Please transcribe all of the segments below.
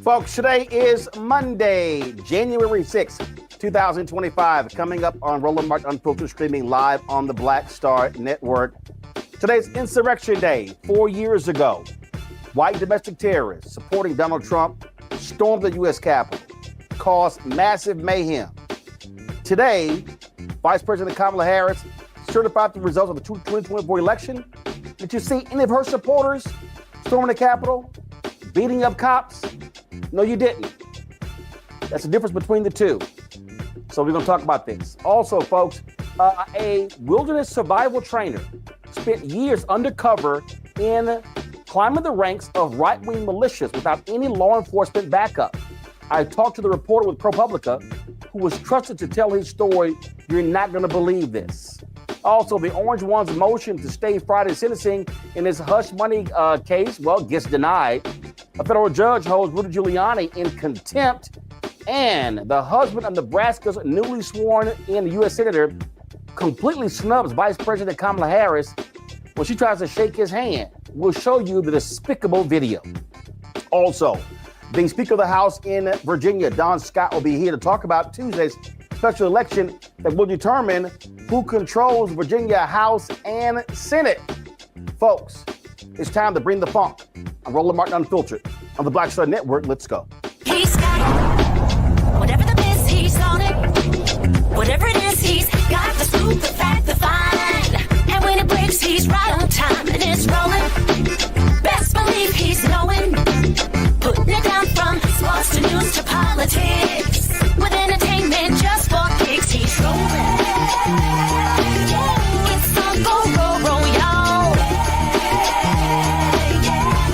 Folks, today is Monday, January 6th, 2025. Coming up on Roland Unfiltered, streaming live on the Black Star Network. Today's Insurrection Day. 4 years ago, white domestic terrorists supporting Donald Trump stormed the U.S. Capitol, caused massive mayhem. Today, Vice President Kamala Harris certified the results of the 2024 election. Did you see any of her supporters storming the Capitol, beating up cops? No, you didn't. That's the difference between the two. So we're going to talk about this. Also, folks, a wilderness survival trainer spent years undercover in climbing the ranks of right-wing militias without any law enforcement backup. I talked to the reporter with ProPublica who was trusted to tell his story. You're not going to believe this. Also, the Orange One's motion to stay Friday's sentencing in his hush money case, well, gets denied. A federal judge holds Rudy Giuliani in contempt, and the husband of Nebraska's newly sworn-in U.S. Senator completely snubs Vice President Kamala Harris when she tries to shake his hand. We'll show you the despicable video. Also, the Speaker of the House in Virginia, Don Scott, will be here to talk about Tuesday's special election that will determine who controls Virginia House and Senate. Folks, it's time to bring the funk. I'm Roland Martin Unfiltered on the Black Star Network. Let's go. He's got whatever the biz, he's on it. Whatever it is, he's got the scoop, the fact, the fine. And when it breaks, he's right on time. And it's rolling. Best believe he's knowing. Putting it down from sports to news to politics. With entertainment just for kicks, he's rolling. It's the go, y'all.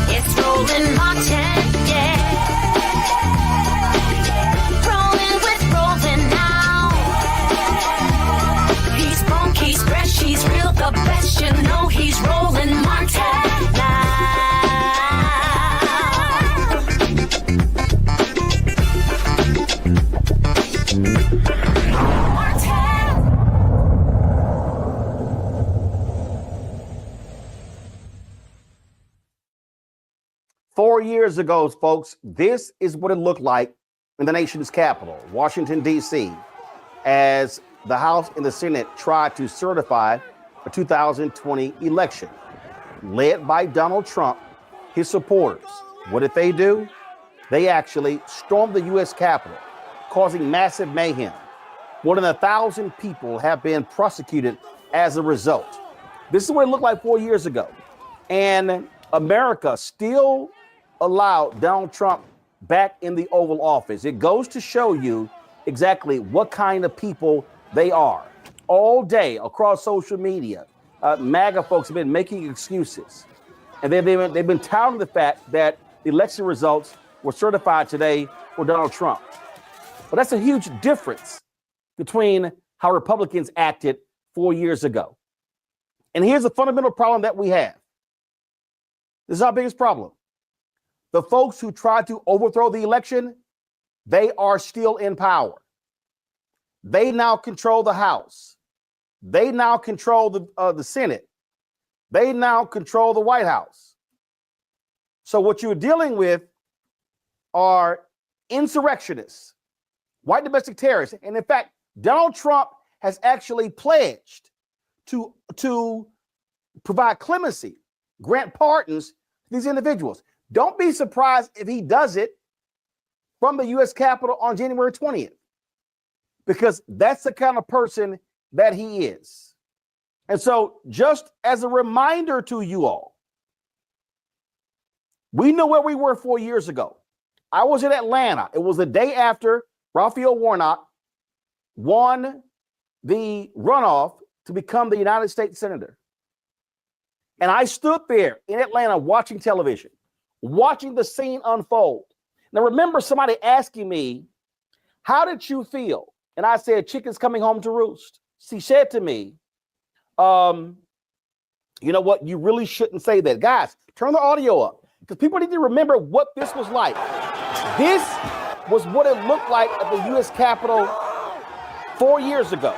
It's Roland Martin, yeah. Rolling with Roland now. He's funk, he's fresh, he's real, the best. You know he's Roland Martin now. 4 years ago, folks, this is what it looked like in the nation's capital, Washington, D.C., as the House and the Senate tried to certify a 2020 election led by Donald Trump, his supporters. What did they do? They actually stormed the U.S. Capitol, causing massive mayhem. More than 1,000 people have been prosecuted as a result. This is what it looked like 4 years ago. And America still allowed Donald Trump back in the Oval Office. It goes to show you exactly what kind of people they are. All day across social media, MAGA folks have been making excuses. And they've been touting the fact that the election results were certified today for Donald Trump. But that's a huge difference between how Republicans acted 4 years ago. And here's the fundamental problem that we have. This is our biggest problem. The folks who tried to overthrow the election, they are still in power. They now control the House. They now control the Senate. They now control the White House. So what you're dealing with are insurrectionists, white domestic terrorists. And in fact, Donald Trump has actually pledged to provide clemency, grant pardons to these individuals. Don't be surprised if he does it from the U.S. Capitol on January 20th, because that's the kind of person that he is. And so just as a reminder to you all, we know where we were 4 years ago. I was in Atlanta. It was the day after Raphael Warnock won the runoff to become the United States Senator. And I stood there in Atlanta watching television, watching the scene unfold. Now, remember somebody asking me, how did you feel? And I said, chicken's coming home to roost. She said to me, you know what? You really shouldn't say that. Guys, turn the audio up because people need to remember what this was like. This was what it looked like at the U.S. Capitol 4 years ago.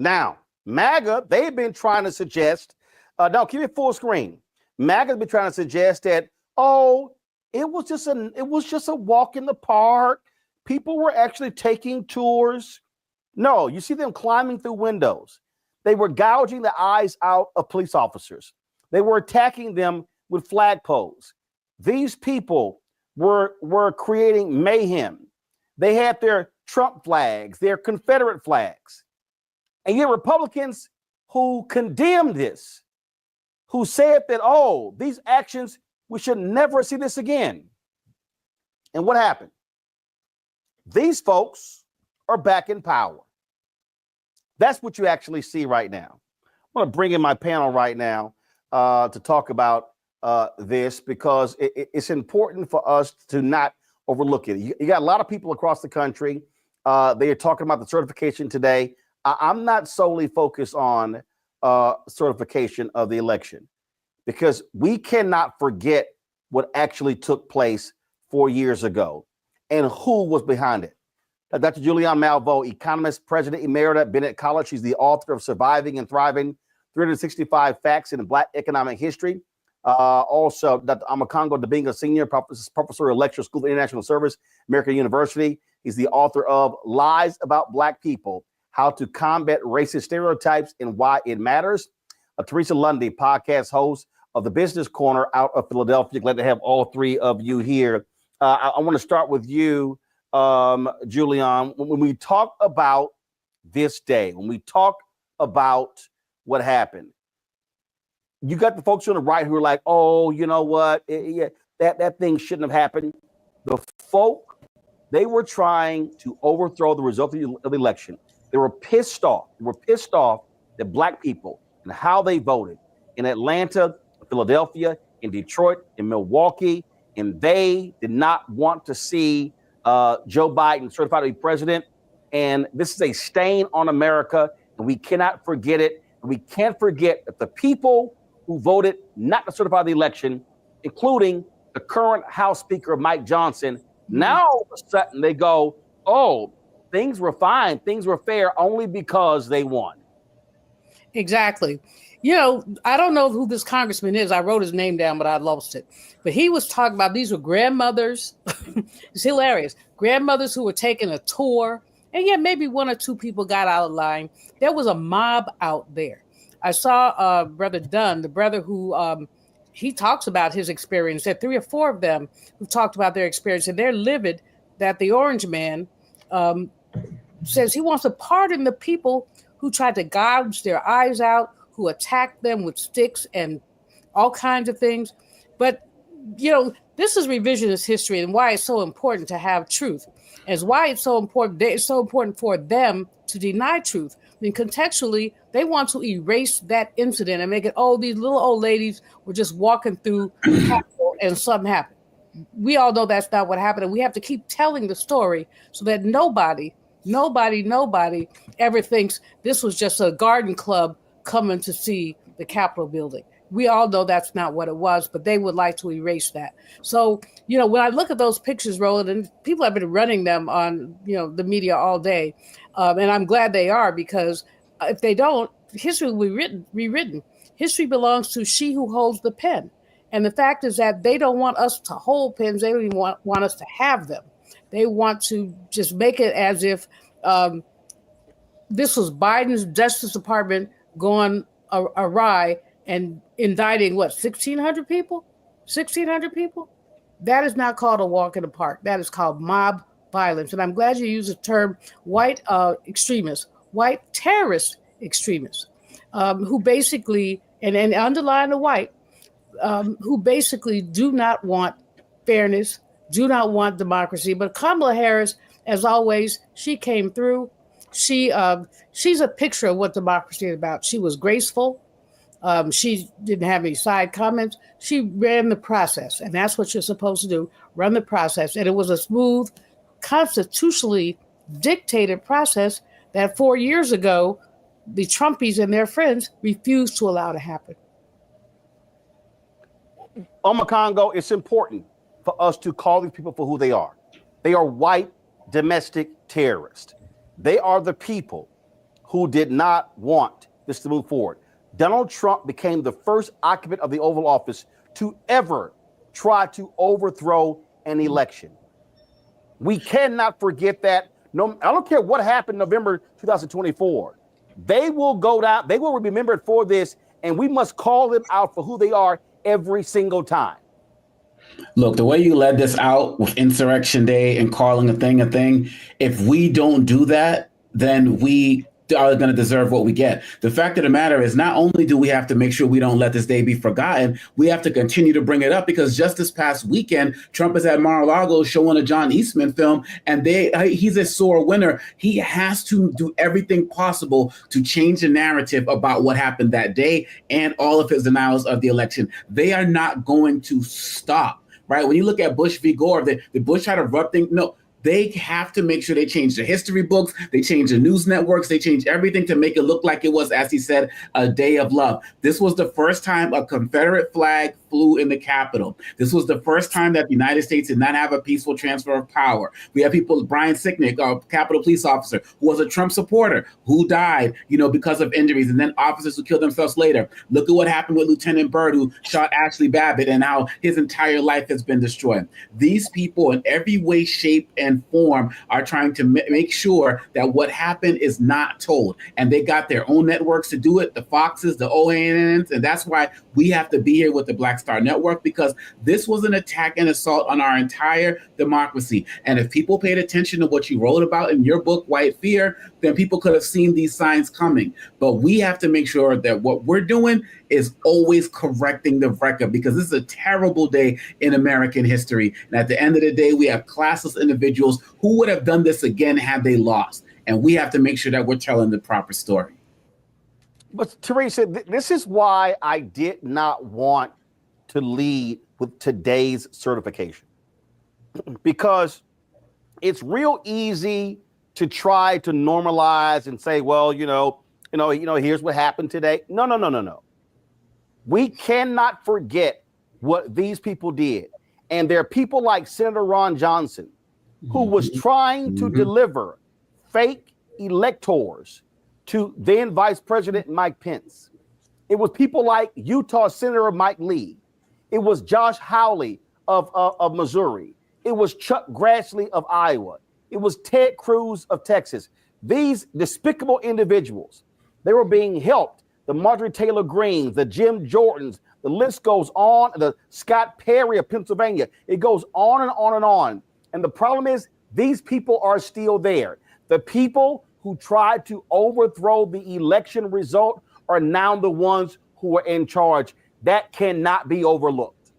Now, MAGA, they've been trying to suggest, now keep it full screen. MAGA's been trying to suggest that, oh, it was just a walk in the park. People were actually taking tours. No, you see them climbing through windows. They were gouging the eyes out of police officers. They were attacking them with flagpoles. These people were creating mayhem. They had their Trump flags, their Confederate flags. And yet Republicans who condemned this, who said that, oh, these actions, we should never see this again. And what happened? These folks are back in power. That's what you actually see right now. I'm going to bring in my panel right now to talk about this because it's important for us to not overlook it. You got a lot of people across the country. They are talking about the certification today. I'm not solely focused on certification of the election because we cannot forget what actually took place 4 years ago and who was behind it. Dr. Julianne Malveaux, economist, president emerita at Bennett College. She's the author of Surviving and Thriving, 365 Facts in Black Economic History. Also, Dr. Amakongo Dabinga, senior professor of lecture, School of International Service, American University. He's the author of Lies About Black People, How to Combat Racist Stereotypes and Why It Matters. Teresa Lundy, podcast host of the Business Corner out of Philadelphia. Glad to have all three of you here. I want to start with you, Julianne. When we talk about this day, when we talk about what happened, you got the folks on the right who are like, oh, you know what? That thing shouldn't have happened. The folk, they were trying to overthrow the result of the election. They were pissed off. They were pissed off that black people and how they voted in Atlanta, Philadelphia, in Detroit, in Milwaukee, and they did not want to see Joe Biden certified to be president. And this is a stain on America, and we cannot forget it. And we can't forget that the people who voted not to certify the election, including the current House Speaker, Mike Johnson, now all of a sudden they go, oh, things were fine, things were fair only because they won. Exactly. You know, I don't know who this congressman is. I wrote his name down, but I lost it. But he was talking about these were grandmothers. It's hilarious. Grandmothers who were taking a tour. And yeah, maybe one or two people got out of line. There was a mob out there. I saw Brother Dunn, the brother who he talks about his experience. There are 3 or 4 of them who talked about their experience. And they're livid that the orange man says he wants to pardon the people who tried to gouge their eyes out, who attacked them with sticks and all kinds of things. But, you know, this is revisionist history and why it's so important to have truth. As why it's so important. It's so important for them to deny truth. I mean, contextually, they want to erase that incident and make it, oh, these little old ladies were just walking through the Capitol and something happened. We all know that's not what happened. And we have to keep telling the story so that nobody ever thinks this was just a garden club coming to see the Capitol building. We all know that's not what it was, but they would like to erase that. So, you know, when I look at those pictures, Roland, and people have been running them on, you know, the media all day, and I'm glad they are, because if they don't, history will be rewritten. History belongs to she who holds the pen. And the fact is that they don't want us to hold pens. They don't even want us to have them. They want to just make it as if this was Biden's Justice Department going awry and indicting, 1,600 people? 1,600 people? That is not called a walk in the park. That is called mob violence. And I'm glad you used the term white extremists, white terrorist extremists, who basically, and underline the white, who basically do not want fairness, do not want democracy. But Kamala Harris, as always, she came through. She's a picture of what democracy is about. She was graceful. She didn't have any side comments. She ran the process, and that's what you're supposed to do, run the process. And it was a smooth, constitutionally dictated process that 4 years ago, the Trumpies and their friends refused to allow to happen. Congo, it's important for us to call these people for who they are. They are white domestic terrorists. They are the people who did not want this to move forward. Donald Trump became the first occupant of the Oval Office to ever try to overthrow an election. We cannot forget that. No, I don't care what happened November 2024. They will go down. They will be remembered for this, and we must call them out for who they are every single time. Look, the way you led this out with Insurrection Day and calling a thing, if we don't do that, then we are going to deserve what we get. The fact of the matter is, not only do we have to make sure we don't let this day be forgotten, we have to continue to bring it up, because just this past weekend, Trump is at Mar-a-Lago showing a John Eastman film, and he's a sore winner. He has to do everything possible to change the narrative about what happened that day and all of his denials of the election. They are not going to stop, right? When you look at Bush v. Gore, the Bush had a rough thing. No, they have to make sure they change the history books, they change the news networks, they change everything to make it look like it was, as he said, a day of love. This was the first time a Confederate flag flew in the Capitol. This was the first time that the United States did not have a peaceful transfer of power. We have people, Brian Sicknick, a Capitol police officer, who was a Trump supporter, who died, because of injuries, and then officers who killed themselves later. Look at what happened with Lieutenant Byrd, who shot Ashley Babbitt, and how his entire life has been destroyed. These people, in every way, shape, and form, are trying to make sure that what happened is not told. And they got their own networks to do it, the Foxes, the OANNs, and that's why we have to be here with the Black Star Network, because this was an attack and assault on our entire democracy. And if people paid attention to what you wrote about in your book, White Fear, then people could have seen these signs coming. But we have to make sure that what we're doing is always correcting the record, because this is a terrible day in American history. And at the end of the day, we have classless individuals who would have done this again had they lost. And we have to make sure that we're telling the proper story. But Teresa, this is why I did not want to lead with today's certification, because it's real easy to try to normalize and say, well, here's what happened today. No. We cannot forget what these people did. And there are people like Senator Ron Johnson, who was trying to deliver fake electors to then Vice President Mike Pence. It was people like Utah Senator Mike Lee. It was Josh Hawley of Missouri. It was Chuck Grassley of Iowa. It was Ted Cruz of Texas. These despicable individuals, they were being helped. The Marjorie Taylor Greens, the Jim Jordans, the list goes on. The Scott Perry of Pennsylvania. It goes on and on and on. And the problem is, these people are still there. The people who tried to overthrow the election result are now the ones who are in charge. That cannot be overlooked.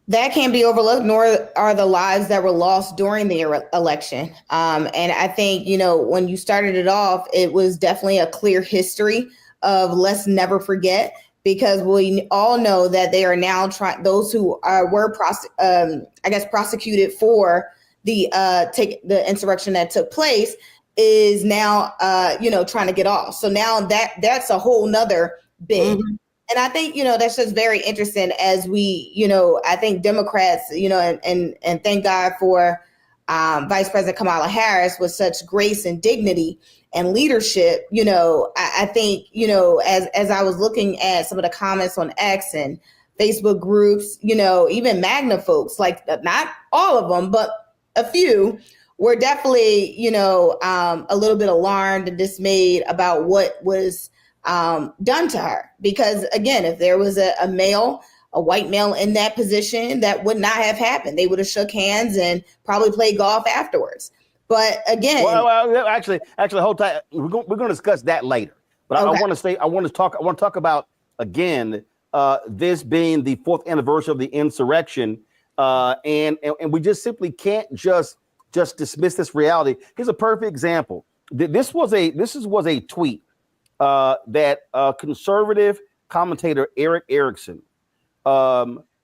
That can't be overlooked, nor are the lives that were lost during the election. And I think, when you started it off, it was definitely a clear history of let's never forget, because we all know that they are now trying, those who were prosecuted for the insurrection that took place is now, trying to get off. So now that's a whole nother bid. Mm-hmm. And I think, that's just very interesting as we, I think Democrats, and thank God for Vice President Kamala Harris with such grace and dignity and leadership. I think, as I was looking at some of the comments on X and Facebook groups, even MAGNA folks, like not all of them, but a few were definitely, a little bit alarmed and dismayed about what was done to her. Because again, if there was a white male in that position, that would not have happened. They would have shook hands and probably played golf afterwards. But again, well actually, hold tight. We're going to discuss that later. But okay. I want to talk about again this being the 4th anniversary of the insurrection, and we just simply can't just dismiss this reality. Here's a perfect example. This was a tweet that conservative commentator Eric Erickson,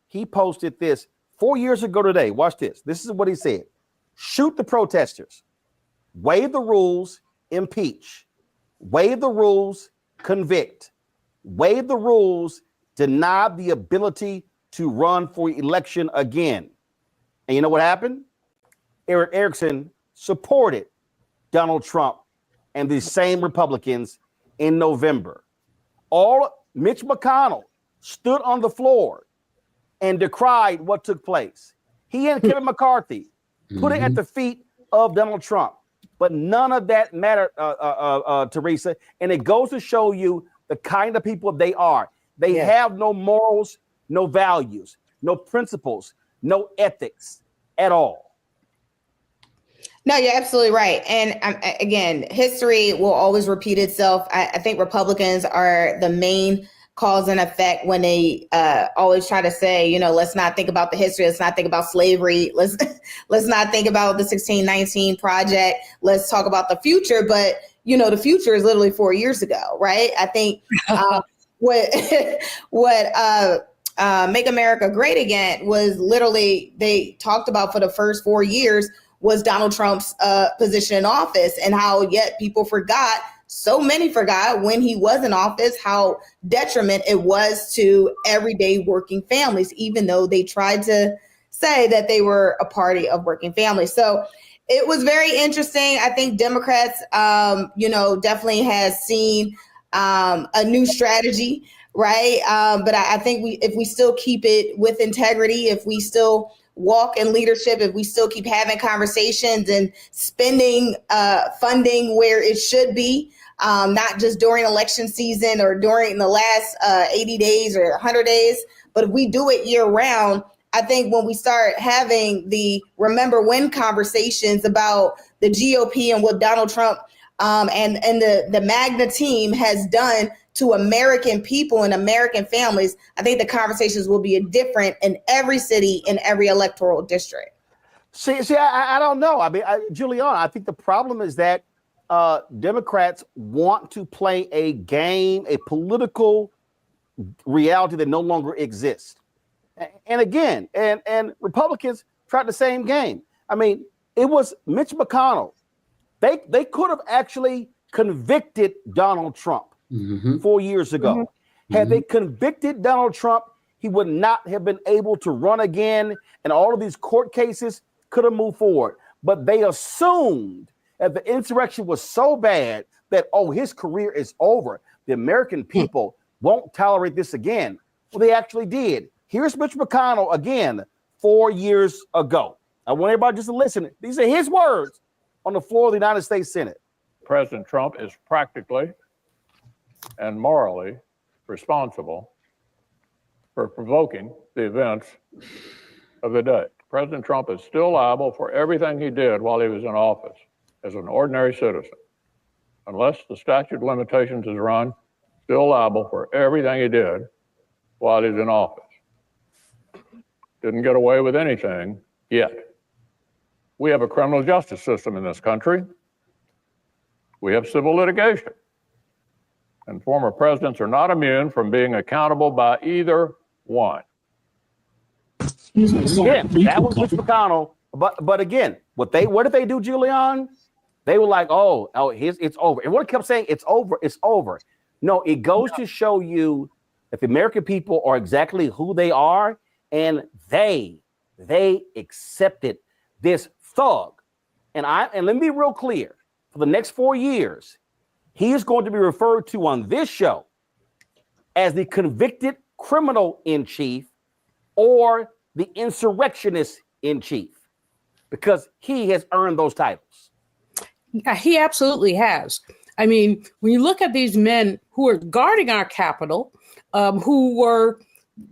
he posted this 4 years ago today. Watch this. This is what he said. Shoot the protesters, waive the rules, impeach, waive the rules, convict, waive the rules, deny the ability to run for election again. And you know what happened? Eric Erickson supported Donald Trump and the same Republicans in November. All Mitch McConnell stood on the floor and decried what took place. He and Kevin McCarthy put it at the feet of Donald Trump. But none of that mattered, Teresa. And it goes to show you the kind of people they are. They have no morals, no values, no principles, no ethics at all. No, you're absolutely right. And again, history will always repeat itself. I think Republicans are the main cause and effect when they always try to say, you know, let's not think about the history. Let's not think about slavery. Let's not think about the 1619 project. Let's talk about the future. But, you know, the future is literally 4 years ago, right? I think what Make America Great Again was literally, they talked about for the first 4 years was Donald Trump's position in office, and how yet people forgot, so many forgot when he was in office, how detriment it was to everyday working families, even though they tried to say that they were a party of working families. So it was very interesting. I think Democrats, definitely has seen a new strategy, right? But I think if we still keep it with integrity, if we still walk in leadership, if we still keep having conversations and spending funding where it should be, not just during election season or during the last 80 days or 100 days, but if we do it year round, I think when we start having the remember when conversations about the GOP and what Donald Trump and the MAGNA team has done to American people and American families, I think the conversations will be different in every city, in every electoral district. See, I don't know. I mean, Giuliani, I think the problem is that Democrats want to play a game, a political reality that no longer exists. And again, and Republicans tried the same game. I mean, it was Mitch McConnell. They could have actually convicted Donald Trump 4 years ago. Had they convicted Donald Trump, he would not have been able to run again, and all of these court cases could have moved forward. But they assumed that the insurrection was so bad that, his career is over. The American people won't tolerate this again. Well, they actually did. Here's Mitch McConnell again 4 years ago. I want everybody just to listen. These are his words on the floor of the United States Senate. President Trump is practically and morally responsible for provoking the events of the day. President Trump is still liable for everything he did while he was in office as an ordinary citizen. Unless the statute of limitations is run, still liable for everything he did while he's in office. Didn't get away with anything yet. We have a criminal justice system in this country. We have civil litigation. And former presidents are not immune from being accountable by either one. Again, that was Mitch McConnell. But again, what did they do, Giuliani? They were like, it's over. And what kept saying, it's over, it's over. No, it goes to show you that the American people are exactly who they are, and they accepted this thug. And let me be real clear. For the next 4 years, he is going to be referred to on this show as the convicted criminal in chief or the insurrectionist in chief, because he has earned those titles. He absolutely has. I mean, when you look at these men who are guarding our Capitol,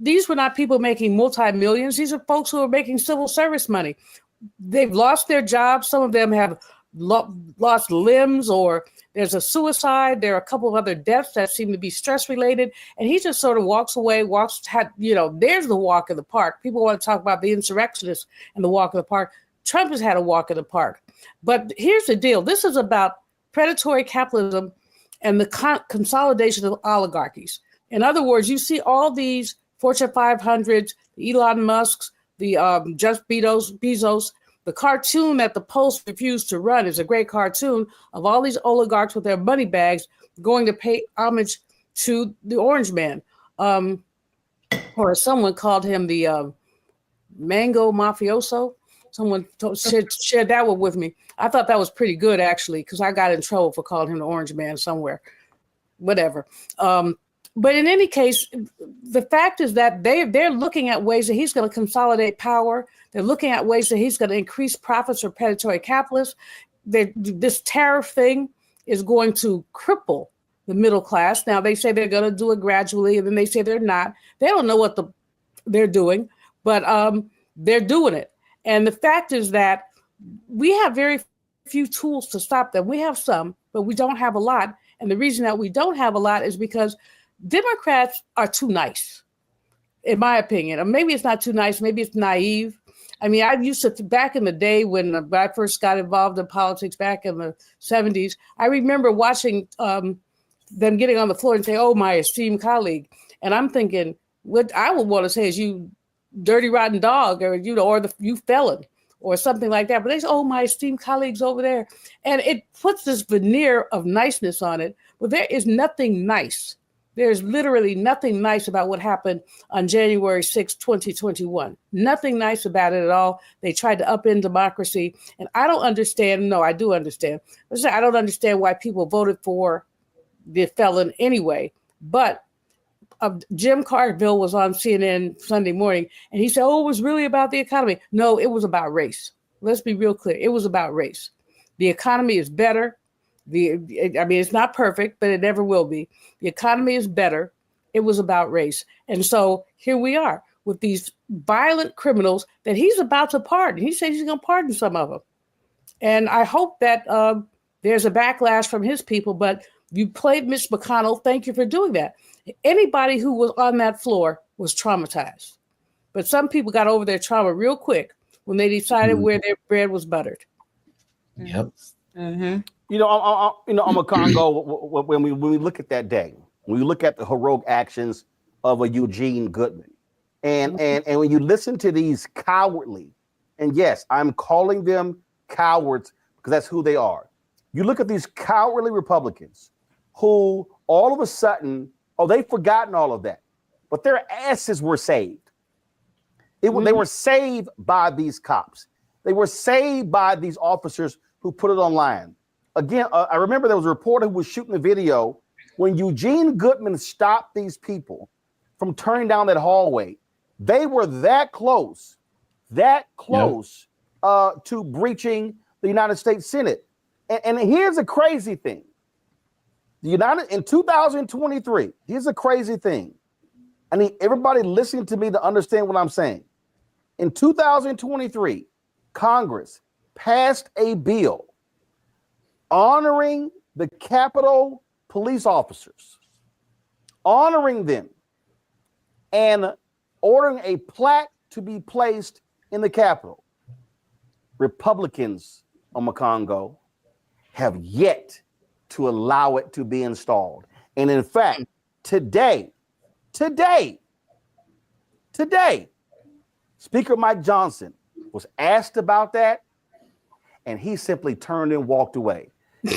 these were not people making multi-millions. These are folks who are making civil service money. They've lost their jobs. Some of them have lost limbs, or there's a suicide. There are a couple of other deaths that seem to be stress related. And he just sort of walks away, there's the walk in the park. People want to talk about the insurrectionists and the walk in the park. Trump has had a walk in the park. But here's the deal. This is about predatory capitalism and the consolidation of oligarchies. In other words, you see all these Fortune 500s, the Elon Musks, the Jeff Bezos. The cartoon that the Post refused to run is a great cartoon of all these oligarchs with their money bags going to pay homage to the Orange Man. Or as someone called him, the Mango Mafioso. Someone shared that one with me. I thought that was pretty good, actually, because I got in trouble for calling him the orange man somewhere. Whatever. But in any case, the fact is that they're looking at ways that he's going to consolidate power. They're looking at ways that he's going to increase profits for predatory capitalists. This tariff thing is going to cripple the middle class. Now, they say they're going to do it gradually, and then they say they're not. They don't know what they're doing, but they're doing it. And the fact is that we have very few tools to stop them. We have some, but we don't have a lot. And the reason that we don't have a lot is because Democrats are too nice, in my opinion. Or maybe it's not too nice. Maybe it's naive. I mean, I used to, back in the day when I first got involved in politics back in the 70s, I remember watching them getting on the floor and say, "Oh, my esteemed colleague." And I'm thinking, what I would want to say is, "You dirty, rotten dog," or, you felon, or something like that. But they say, "Oh, my esteemed colleagues over there." And it puts this veneer of niceness on it. But there is nothing nice. There's literally nothing nice about what happened on January 6, 2021. Nothing nice about it at all. They tried to upend democracy. And I don't understand. No, I do understand. I don't understand why people voted for the felon anyway. But Jim Carville was on CNN Sunday morning, and he said, "Oh, it was really about the economy." No, it was about race. Let's be real clear. It was about race. The economy is better. It's not perfect, but it never will be. The economy is better. It was about race. And so here we are with these violent criminals that he's about to pardon. He said he's going to pardon some of them. And I hope that there's a backlash from his people, but you played Mitch McConnell. Thank you for doing that. Anybody who was on that floor was traumatized. But some people got over their trauma real quick when they decided where their bread was buttered. Yep. Mm-hmm. I'm a Congo. When we look at that day, when we look at the heroic actions of a Eugene Goodman, and when you listen to these cowardly, and yes, I'm calling them cowards because that's who they are. You look at these cowardly Republicans who all of a sudden, they've forgotten all of that, but their asses were saved. They were saved by these cops. They were saved by these officers who put it online. Again, I remember there was a reporter who was shooting the video when Eugene Goodman stopped these people from turning down that hallway. They were that close to breaching the United States Senate. And here's a crazy thing. In 2023, here's a crazy thing. I need everybody listening to me to understand what I'm saying. In 2023, Congress passed a bill honoring the Capitol police officers, honoring them, and ordering a plaque to be placed in the Capitol. Republicans on Congo have yet to allow it to be installed. And in fact, today, Speaker Mike Johnson was asked about that, and he simply turned and walked away.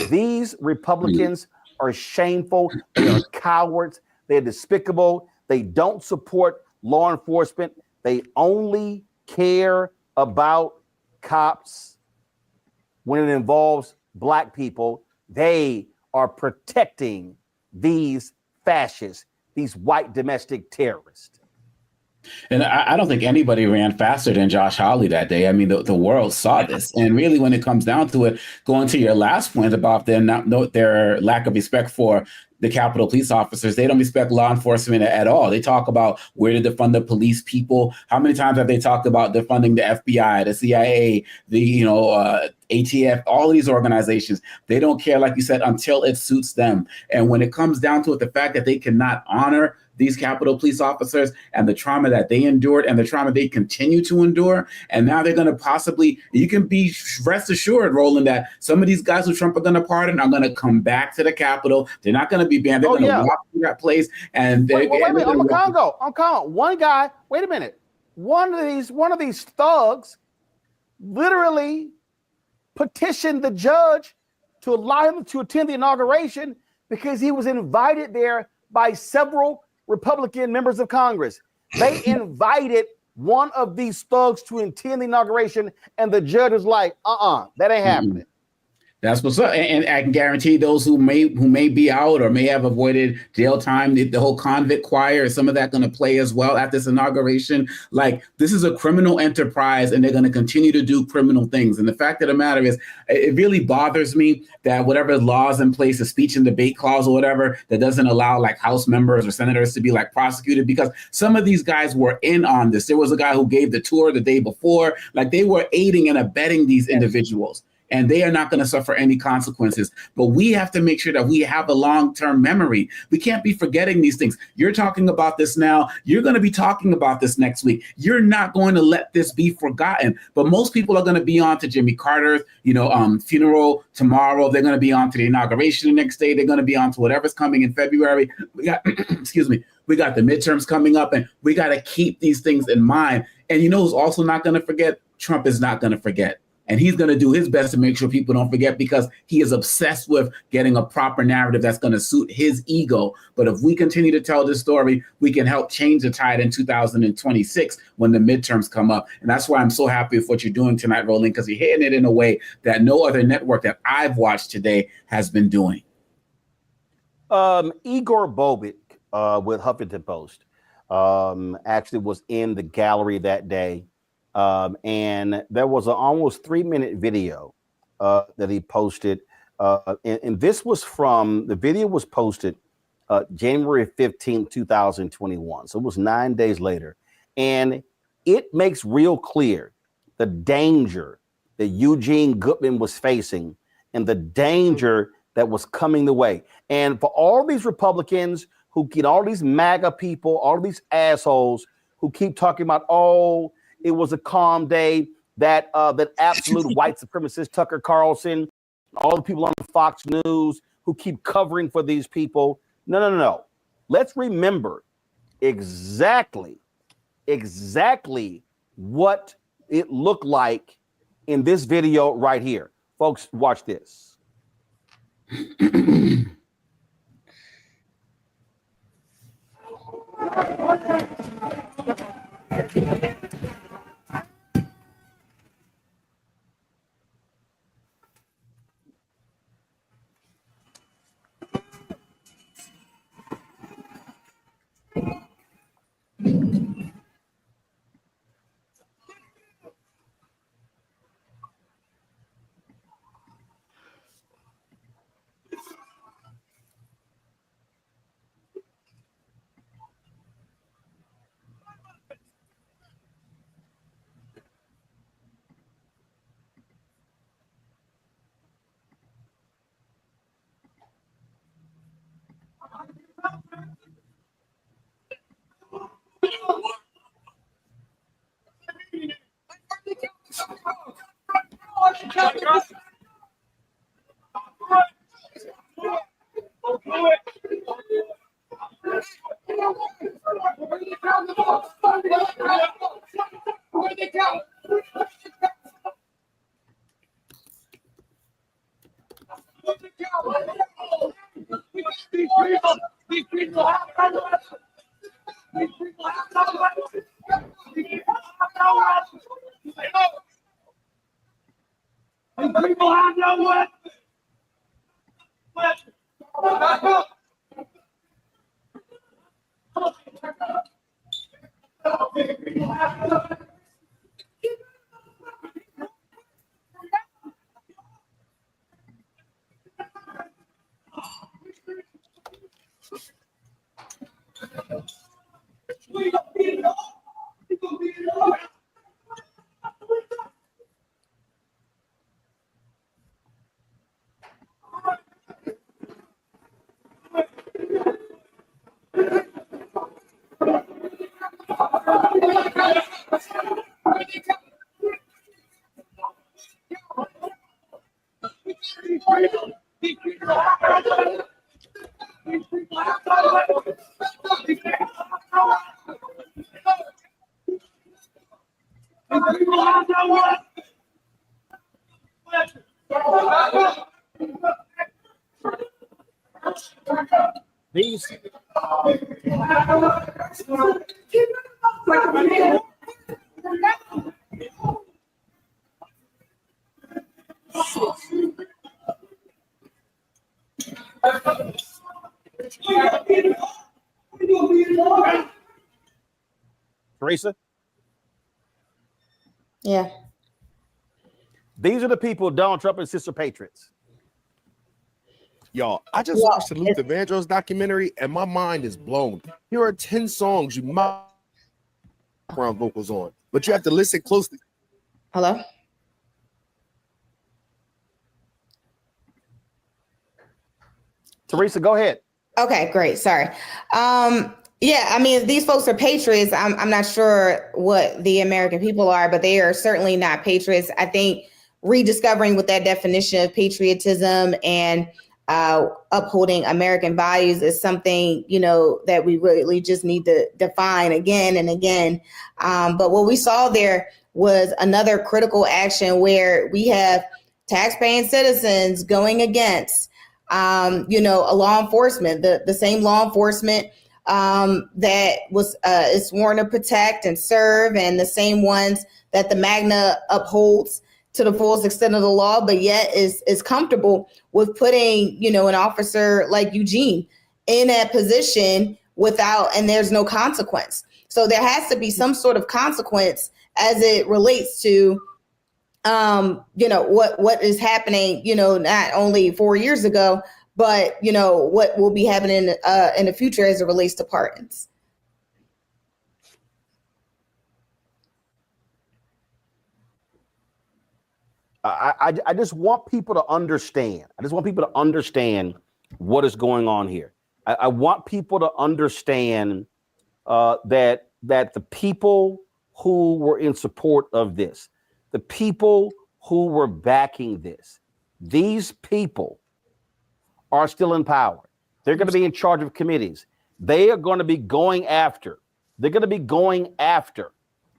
These Republicans are shameful. They are cowards. They're despicable. They don't support law enforcement. They only care about cops when it involves Black people. They are protecting these fascists, these white domestic terrorists. And I don't think anybody ran faster than Josh Hawley that day. I mean, the world saw this. And really, when it comes down to it, going to your last point about their lack of respect for the Capitol police officers, they don't respect law enforcement at all. They talk about where to defund the police people. How many times have they talked about defunding the FBI, the CIA, the ATF, all of these organizations? They don't care, like you said, until it suits them. And when it comes down to it, the fact that they cannot honor these Capitol police officers and the trauma that they endured and the trauma they continue to endure, and now they're going to possibly, you can be rest assured, Roland, that some of these guys who Trump are going to pardon are going to come back to the Capitol. They're not going to be banned. They're going to walk through that place. And wait a minute, I'm Congo. One guy, wait a minute. One of these thugs literally petitioned the judge to allow him to attend the inauguration because he was invited there by several Republican members of Congress. They invited one of these thugs to attend the inauguration, and the judge was like, that ain't happening. That's what's up. And I can guarantee those who may be out or may have avoided jail time, the whole convict choir, some of that going to play as well at this inauguration. Like, this is a criminal enterprise, and they're going to continue to do criminal things. And the fact of the matter is, it really bothers me that whatever laws in place, a speech and debate clause or whatever, that doesn't allow like House members or senators to be like prosecuted, because some of these guys were in on this. There was a guy who gave the tour the day before. Like, they were aiding and abetting these individuals. And they are not going to suffer any consequences. But we have to make sure that we have a long-term memory. We can't be forgetting these things. You're talking about this now. You're going to be talking about this next week. You're not going to let this be forgotten. But most people are going to be on to Jimmy Carter's, funeral tomorrow. They're going to be on to the inauguration the next day. They're going to be on to whatever's coming in February. We got, we got the midterms coming up, and we got to keep these things in mind. And you know who's also not going to forget? Trump is not going to forget. And he's going to do his best to make sure people don't forget, because he is obsessed with getting a proper narrative that's going to suit his ego. But if we continue to tell this story, we can help change the tide in 2026 when the midterms come up. And that's why I'm so happy with what you're doing tonight, Roland, because you're hitting it in a way that no other network that I've watched today has been doing. Igor Bobik with Huffington Post actually was in the gallery that day. And there was an almost 3-minute video that he posted. And this was the video was posted January 15, 2021. So it was 9 days later. And it makes real clear the danger that Eugene Goodman was facing and the danger that was coming the way. And for all these Republicans who get all these MAGA people, all these assholes who keep talking about, it was a calm day, that absolute white supremacist Tucker Carlson, all the people on Fox News who keep covering for these people. No. Let's remember exactly what it looked like in this video right here. Folks, watch this. Teresa? Yeah. These are the people Donald Trump and Sister Patriots. Y'all, I just watched the Luther Vandross documentary and my mind is blown. Here are 10 songs you might background vocals on, but you have to listen closely. Hello? Teresa, go ahead. Okay, great. Sorry. Yeah, I mean, these folks are patriots. I'm not sure what the American people are, but they are certainly not patriots. I think rediscovering what that definition of patriotism and upholding American values is something, you know, that we really just need to define again and again. But what we saw there was another critical action where we have taxpaying citizens going against, you know, a law enforcement, the same law enforcement that was is sworn to protect and serve, and the same ones that the Magna upholds to the fullest extent of the law, but yet is comfortable with putting, you know, an officer like Eugene in that position without, and there's no consequence. So there has to be some sort of consequence as it relates to, you know, what is happening, you know, not only 4 years ago, but, you know, what will be happening in the future as it relates to pardons. I just want people to understand. I just want people to understand what is going on here. I want people to understand that the people who were in support of this, the people who were backing this, these people are still in power. They're going to be in charge of committees. They are going to be going after. They're going to be going after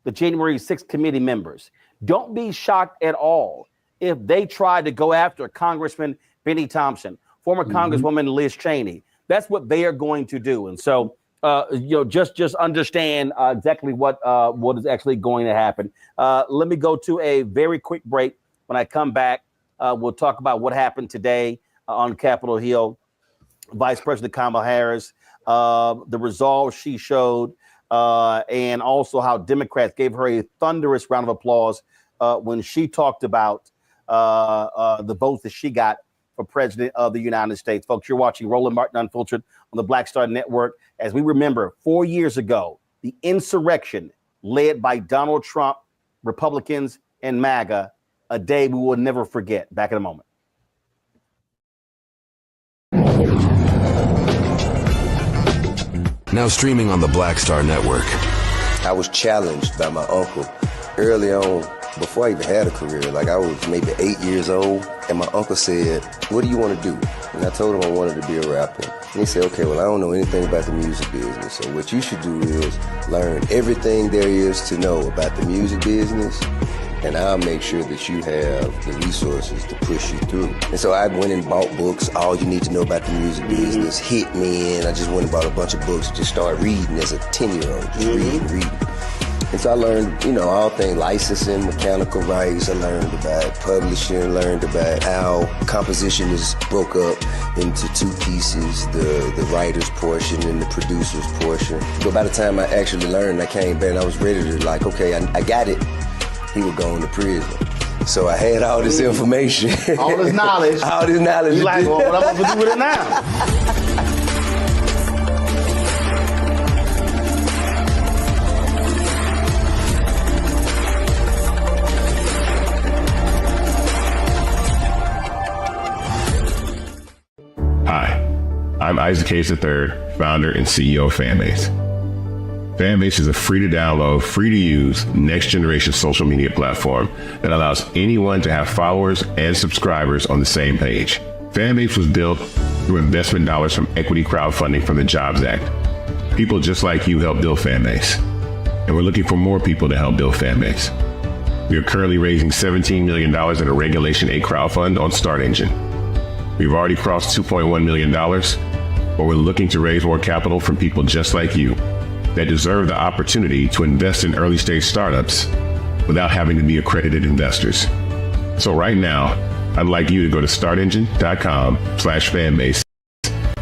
the January 6th committee members. Don't be shocked at all if they try to go after Congressman Benny Thompson, former Congresswoman Liz Cheney. That's what they are going to do. And so, you know, just understand exactly what is actually going to happen. Let me go to a very quick break. When I come back, we'll talk about what happened today on Capitol Hill. Vice President Kamala Harris, the resolve she showed, and also how Democrats gave her a thunderous round of applause when she talked about the votes that she got for president of the United States. Folks, you're watching Roland Martin Unfiltered on the Black Star Network. As we remember, 4 years ago, the insurrection led by Donald Trump, Republicans, and MAGA, a day we will never forget. Back in a moment. Now streaming on the Black Star Network. I was challenged by my uncle early on, before I even had a career. Like, I was maybe 8 years old, and my uncle said, "What do you want to do?" And I told him I wanted to be a rapper. And he said, "Okay, well, I don't know anything about the music business, so what you should do is learn everything there is to know about the music business, and I'll make sure that you have the resources to push you through." And so I went and bought books, All You Need to Know About the Music Business, Hit Me In. I just went and bought a bunch of books, just started reading as a 10-year-old, just reading. And so I learned, you know, all things licensing, mechanical rights. I learned about publishing, learned about how composition is broke up into two pieces, the writer's portion and the producer's portion. But by the time I actually learned, I came back and I was ready to, like, okay, I got it. He was going to prison. So I had all this information. All this knowledge. All this knowledge. You like, well, what I'm going to do with it now? Hi, I'm Isaac Hayes III, founder and CEO of Fanbase. Fanbase is a free-to-download, free-to-use, next-generation social media platform that allows anyone to have followers and subscribers on the same page. Fanbase was built through investment dollars from equity crowdfunding from the Jobs Act. People just like you help build Fanbase, and we're looking for more people to help build Fanbase. We are currently raising $17 million in a Regulation A crowdfund on Start Engine. We've already crossed $2.1 million, but we're looking to raise more capital from people just like you that deserve the opportunity to invest in early stage startups without having to be accredited investors. So right now, I'd like you to go to startengine.com/fanbase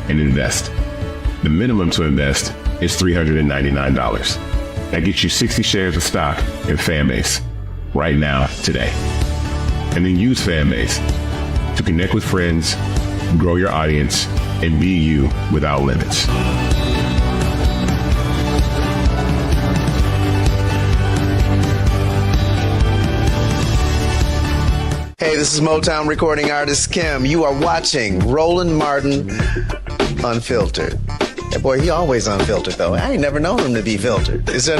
and invest. The minimum to invest is $399. That gets you 60 shares of stock in Fanbase right now, today. And then use Fanbase to connect with friends, grow your audience, and be you without limits. Hey, this is Motown recording artist Kim. You are watching Roland Martin Unfiltered. Hey, boy, he always unfiltered, though. I ain't never known him to be filtered. Is there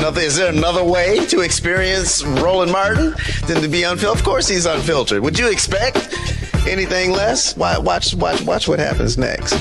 another way to experience Roland Martin than to be unfiltered? Of course he's unfiltered. Would you expect anything less? Watch what happens next.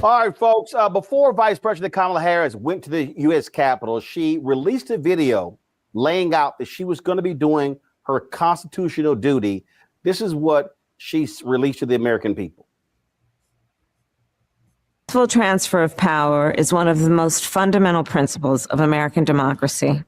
All right, folks, before Vice President Kamala Harris went to the U.S. Capitol, she released a video laying out that she was going to be doing her constitutional duty. This is what she released to the American people. Full transfer of power is one of the most fundamental principles of American democracy.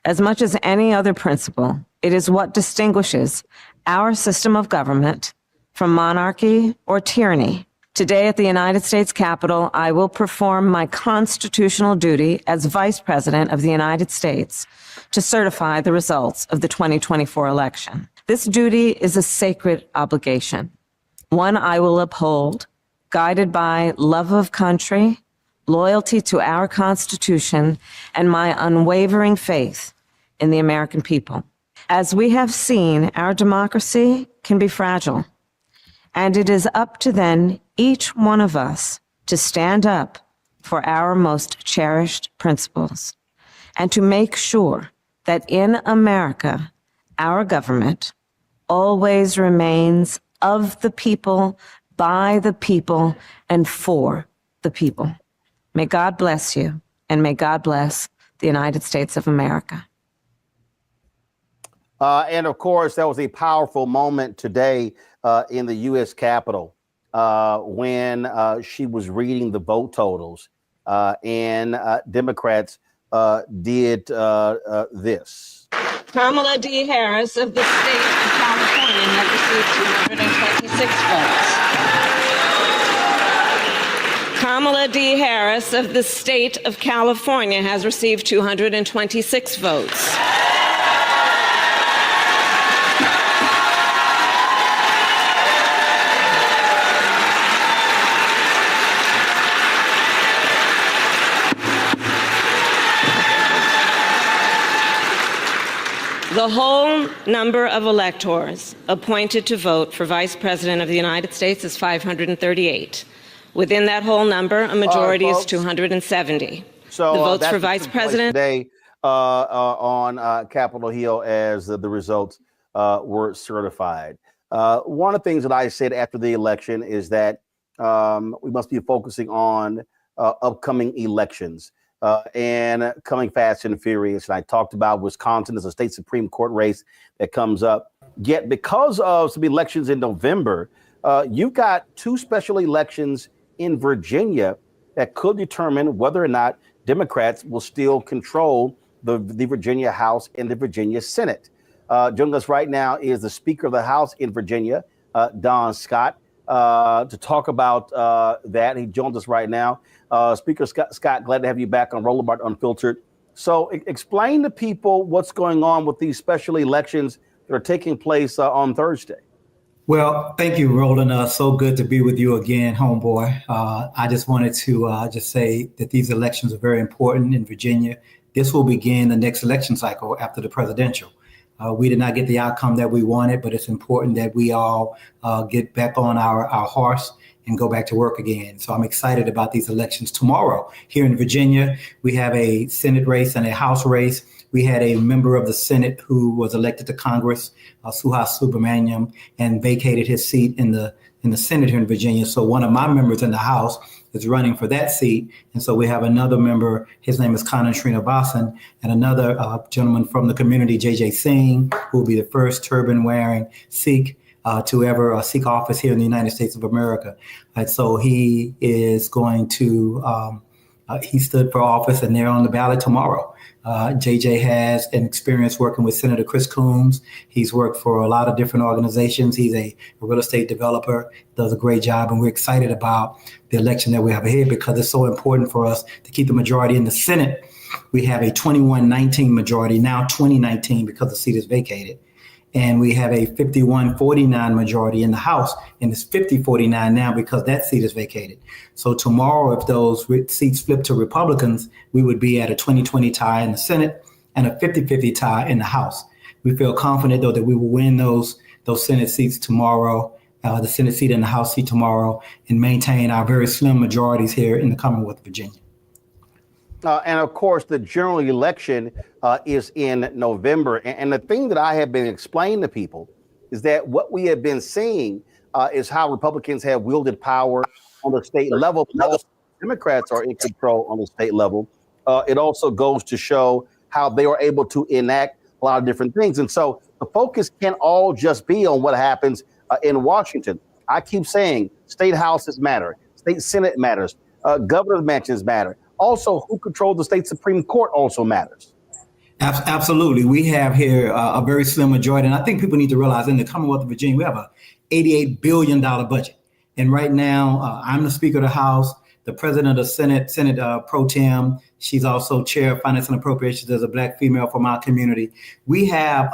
As much as any other principle, it is what distinguishes our system of government from monarchy or tyranny. Today at the United States Capitol, I will perform my constitutional duty as Vice President of the United States to certify the results of the 2024 election. This duty is a sacred obligation, one I will uphold, guided by love of country, loyalty to our Constitution, and my unwavering faith in the American people. As we have seen, our democracy can be fragile, and it is up to then each one of us to stand up for our most cherished principles and to make sure that in America, our government always remains of the people, by the people, and for the people. May God bless you, and may God bless the United States of America. And of course, that was a powerful moment today in the U.S. Capitol when she was reading the vote totals and Democrats did this. Kamala D. Harris of the state of California has received 226 votes. Kamala D. Harris of the state of California has received 226 votes. The whole number of electors appointed to vote for Vice President of the United States is 538. Within that whole number, a majority is 270. So the votes for Vice President today on Capitol Hill as the results were certified. One of the things that I said after the election is that we must be focusing on upcoming elections. And coming fast and furious. And I talked about Wisconsin as a state Supreme Court race that comes up. Yet because of some elections in November, you've got two special elections in Virginia that could determine whether or not Democrats will still control the Virginia House and the Virginia Senate. Joining us right now is the Speaker of the House in Virginia, Don Scott, to talk about that. He joins us right now. Speaker Scott, glad to have you back on Roland Martin Unfiltered. So explain to people what's going on with these special elections that are taking place on Thursday. Well, thank you, Roland. So good to be with you again, homeboy. I just wanted to just say that these elections are very important in Virginia. This will begin the next election cycle after the presidential. We did not get the outcome that we wanted, but it's important that we all get back on our horse and go back to work again. So I'm excited about these elections tomorrow. Here in Virginia, we have a Senate race and a House race. We had a member of the Senate who was elected to Congress, Suhas Subramaniam, and vacated his seat in the Senate here in Virginia. So one of my members in the House is running for that seat. And so we have another member, his name is Kanan Srinivasan, and another gentleman from the community, JJ Singh, who will be the first turban-wearing Sikh to ever seek office here in the United States of America. And so he is going to, he stood for office and they're on the ballot tomorrow. JJ has an experience working with Senator Chris Coons. He's worked for a lot of different organizations. He's a real estate developer, does a great job, and we're excited about the election that we have ahead because it's so important for us to keep the majority in the Senate. We have a 21-19 majority, now 2019 because the seat is vacated. And we have a 51-49 majority in the House, and it's 50-49 now because that seat is vacated. So tomorrow, if those seats flip to Republicans, we would be at a 20-20 tie in the Senate and a 50-50 tie in the House. We feel confident, though, that we will win those Senate seats tomorrow, the Senate seat and the House seat tomorrow, and maintain our very slim majorities here in the Commonwealth of Virginia. And of course, the general election is in November. And the thing that I have been explaining to people is that what we have been seeing is how Republicans have wielded power on the state level. Most Democrats are in control on the state level. It also goes to show how they were able to enact a lot of different things. And so the focus can't all just be on what happens in Washington. I keep saying state houses matter, state Senate matters, governor mansions matter. Also, who controls the state Supreme Court also matters. Absolutely. We have here a very slim majority. And I think people need to realize in the Commonwealth of Virginia, we have a $88 billion budget. And right now, I'm the Speaker of the House, the President of the Senate Pro Tem. She's also Chair of Finance and Appropriations as a Black female from our community. We have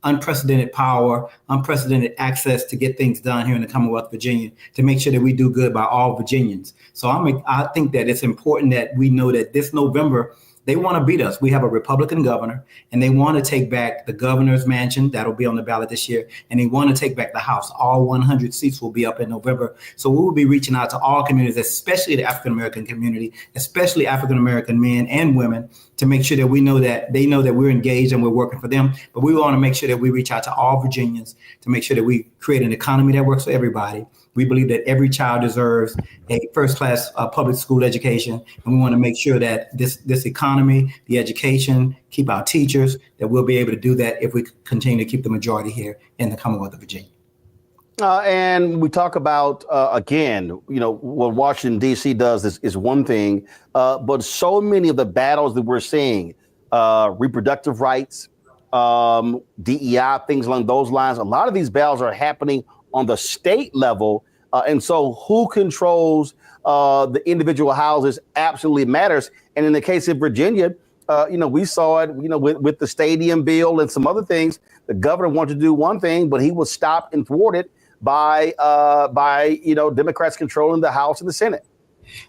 unprecedented power, unprecedented access to get things done here in the Commonwealth of Virginia to make sure that we do good by all Virginians. So I think that it's important that we know that this November, they want to beat us. We have a Republican governor, and they want to take back the governor's mansion. That'll be on the ballot this year. And they want to take back the House. All 100 seats will be up in November. So we will be reaching out to all communities, especially the African-American community, especially African-American men and women, to make sure that we know that they know that we're engaged and we're working for them. But we want to make sure that we reach out to all Virginians to make sure that we create an economy that works for everybody. We believe that every child deserves a first-class public school education, and we want to make sure that this economy, the education, keep our teachers, that we'll be able to do that if we continue to keep the majority here in the Commonwealth of Virginia. And we talk about, again, what Washington, D.C. does is one thing, but so many of the battles that we're seeing, reproductive rights, DEI, things along those lines, a lot of these battles are happening on the state level. And so who controls the individual houses absolutely matters. And in the case of Virginia, we saw it, with the stadium bill and some other things. The governor wanted to do one thing, but he was stopped and thwarted by Democrats controlling the House and the Senate.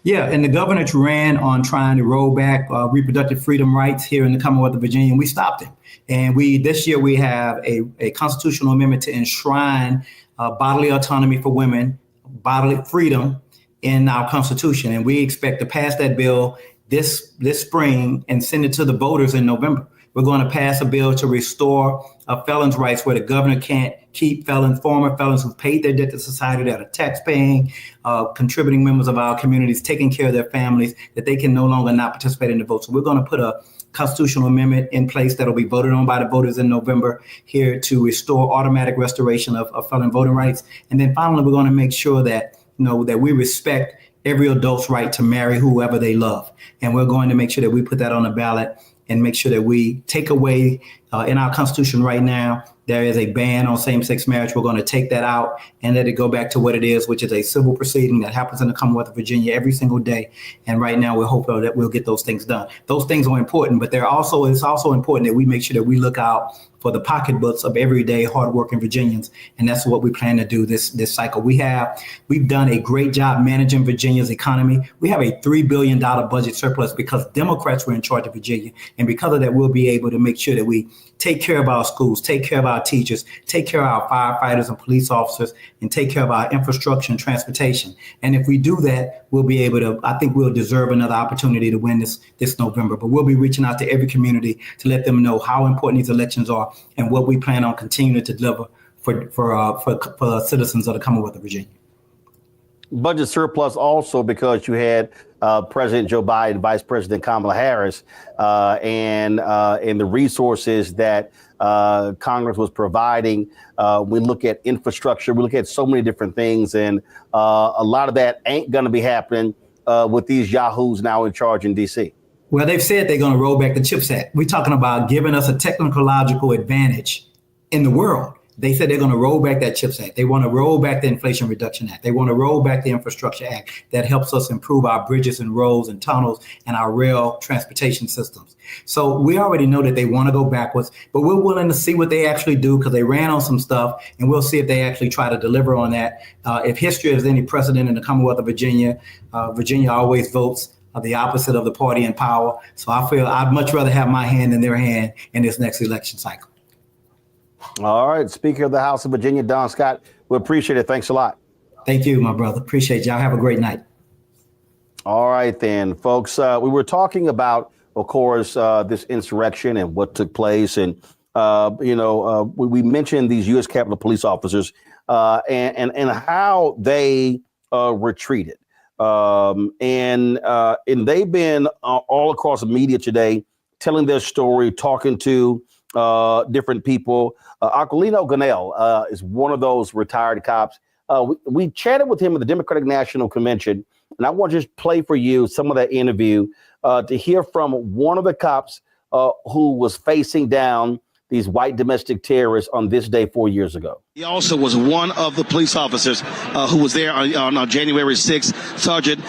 Yeah, and the governor ran on trying to roll back reproductive freedom rights here in the Commonwealth of Virginia, and we stopped him. And this year we have a constitutional amendment to enshrine bodily autonomy for women, bodily freedom in our Constitution. And we expect to pass that bill this spring and send it to the voters in November. We're going to pass a bill to restore felons' rights, where the governor can't keep former felons who've paid their debt to society, that are tax-paying, contributing members of our communities, taking care of their families, that they can no longer not participate in the vote. So we're going to put a constitutional amendment in place that'll be voted on by the voters in November here to restore automatic restoration of felon voting rights. And then finally, we're going to make sure that, that we respect every adult's right to marry whoever they love. And we're going to make sure that we put that on the ballot and make sure that we take away in our Constitution right now, there is a ban on same-sex marriage. We're going to take that out and let it go back to what it is, which is a civil proceeding that happens in the Commonwealth of Virginia every single day. And right now, we're hopeful that we'll get those things done. Those things are important, but it's also important that we make sure that we look out for the pocketbooks of everyday hardworking Virginians. And that's what we plan to do this cycle. We've done a great job managing Virginia's economy. We have a $3 billion budget surplus because Democrats were in charge of Virginia. And because of that, we'll be able to make sure that we take care of our schools, take care of our teachers, take care of our firefighters and police officers, and take care of our infrastructure and transportation. And if we do that, we'll be able to, I think we'll deserve another opportunity to win this November. But we'll be reaching out to every community to let them know how important these elections are and what we plan on continuing to deliver for citizens of the Commonwealth of Virginia. budget surplus also because you had President Joe Biden, Vice President Kamala Harris, and the resources that Congress was providing. We look at infrastructure. We look at so many different things, and a lot of that ain't going to be happening with these yahoos now in charge in D.C. Well, they've said they're going to roll back the CHIPS Act. We're talking about giving us a technological advantage in the world. They said they're going to roll back that CHIPS Act. They want to roll back the Inflation Reduction Act. They want to roll back the Infrastructure Act that helps us improve our bridges and roads and tunnels and our rail transportation systems. So we already know that they want to go backwards, but we're willing to see what they actually do because they ran on some stuff, and we'll see if they actually try to deliver on that. If history has any precedent in the Commonwealth of Virginia, Virginia always votes the opposite of the party in power. So I feel I'd much rather have my hand in their hand in this next election cycle. All right. Speaker of the House of Virginia, Don Scott, we appreciate it. Thanks a lot. Thank you, my brother. Appreciate y'all. Have a great night. All right, then, folks. We were talking about, of course, this insurrection and what took place. And, we mentioned these U.S. Capitol police officers and how they were treated. And they've been all across the media today telling their story, talking to different people. Aquilino Gonell is one of those retired cops. We chatted with him at the Democratic National Convention, and I want to just play for you some of that interview to hear from one of the cops who was facing down these white domestic terrorists on this day 4 years ago. He also was one of the police officers who was there on January 6th. Sergeant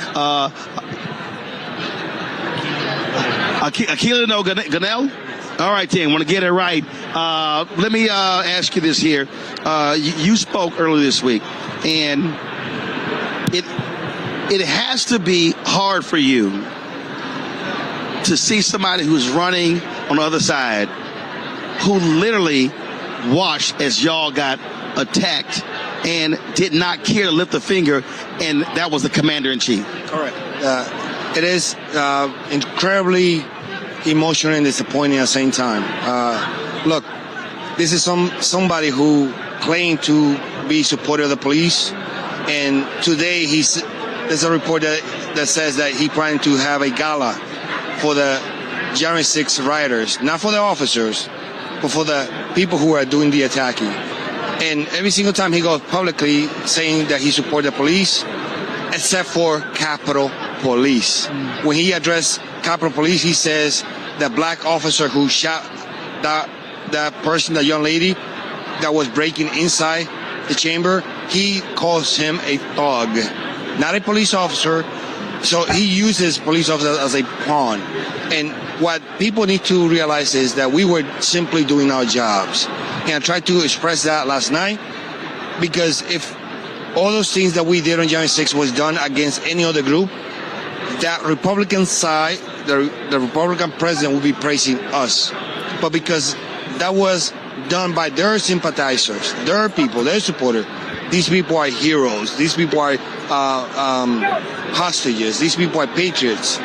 Aquilino Gonell? All right, then, want to get it right. Let me ask you this here. You spoke earlier this week, and it has to be hard for you to see somebody who's running on the other side who literally watched as y'all got attacked and did not care to lift a finger, and that was the commander-in-chief. Correct. It is incredibly emotional and disappointing at the same time. Look, this is somebody who claimed to be supporter of the police, and today there's a report that says that he planned to have a gala for the January 6th rioters, not for the officers, but for the people who are doing the attacking. And every single time he goes publicly saying that he supports the police, except for Capitol Police. When he addressed Capitol Police, he says the black officer who shot that person, the young lady that was breaking inside the chamber, he calls him a thug, not a police officer. So he uses police officers as a pawn. And what people need to realize is that we were simply doing our jobs. And I tried to express that last night, because if all those things that we did on January 6th was done against any other group, that Republican side, the Republican president will be praising us. But because that was done by their sympathizers, their people, their supporters, these people are heroes. These people are hostages. These people are patriots.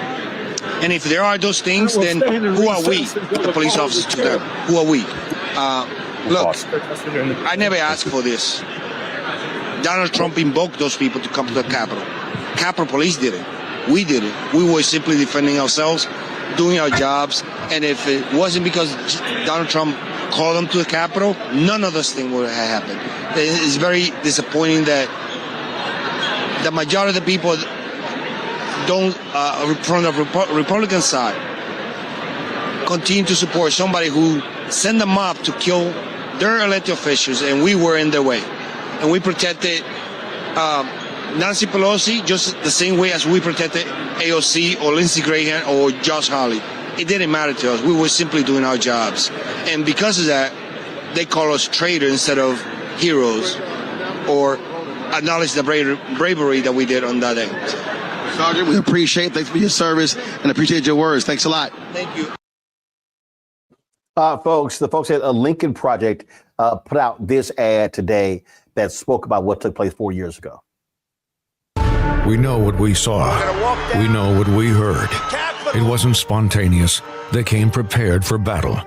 And if there are those things, then who are we, the police officers, to them? Who are we? Look, I never asked for this. Donald Trump invoked those people to come to the Capitol. Capitol Police did it. We did it. We were simply defending ourselves, doing our jobs. And if it wasn't because Donald Trump called them to the Capitol, none of those things would have happened. It's very disappointing that the majority of the people don't, from the Republican side, continue to support somebody who sent them up to kill their elected officials, and we were in their way. And we protected Nancy Pelosi just the same way as we protected AOC or Lindsey Graham or Josh Hawley. It didn't matter to us. We were simply doing our jobs. And because of that, they call us traitors instead of heroes, or acknowledge the bravery that we did on that day. Sergeant, we appreciate it. Thanks for your service and appreciate your words. Thanks a lot. Thank you. Folks, the folks at a Lincoln Project put out this ad today that spoke about what took place 4 years ago. We know what we saw. We know what we heard. It wasn't spontaneous. They came prepared for battle.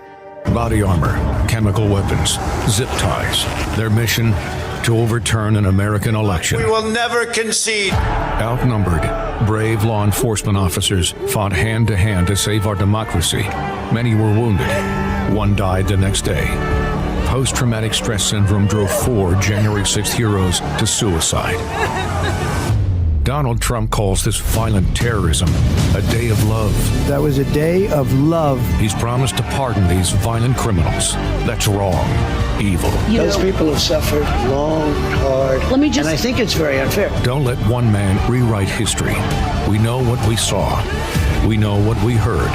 Body armor, chemical weapons, zip ties. Their mission, to overturn an American election. We will never concede. Outnumbered, brave law enforcement officers fought hand to hand to save our democracy. Many were wounded. One died the next day. Post-traumatic stress syndrome drove 4 January 6th heroes to suicide. Donald Trump calls this violent terrorism a day of love. That was a day of love. He's promised to pardon these violent criminals. That's wrong. Evil. Those people have suffered long, hard, and I think it's very unfair. Don't let one man rewrite history. We know what we saw. We know what we heard.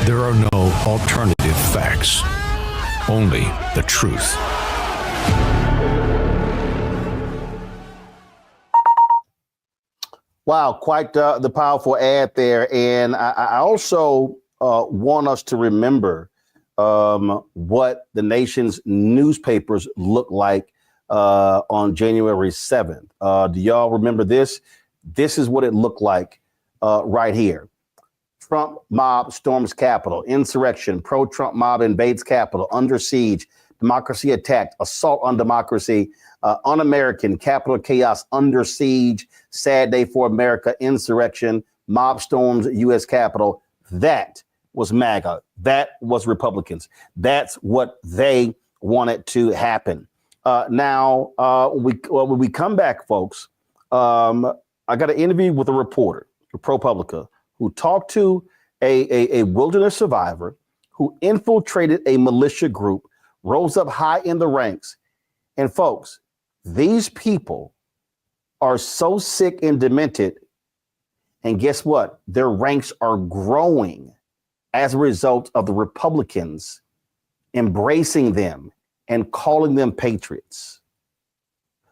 There are no alternative facts. Only the truth. Wow, quite the powerful ad there. And I also want us to remember what the nation's newspapers look like on January 7th. Do y'all remember this? This is what it looked like right here. Trump mob storms Capitol, insurrection, pro-Trump mob invades Capitol, under siege, democracy attacked, assault on democracy, un-American, Capitol chaos, under siege, sad day for America, insurrection, mob storms U.S. Capitol. That was MAGA. That was Republicans. That's what they wanted to happen. Now, when we come back, folks, I got an interview with a reporter for ProPublica who talked to a wilderness survivor who infiltrated a militia group, rose up high in the ranks. And folks, these people are so sick and demented. And guess what? Their ranks are growing as a result of the Republicans embracing them and calling them patriots.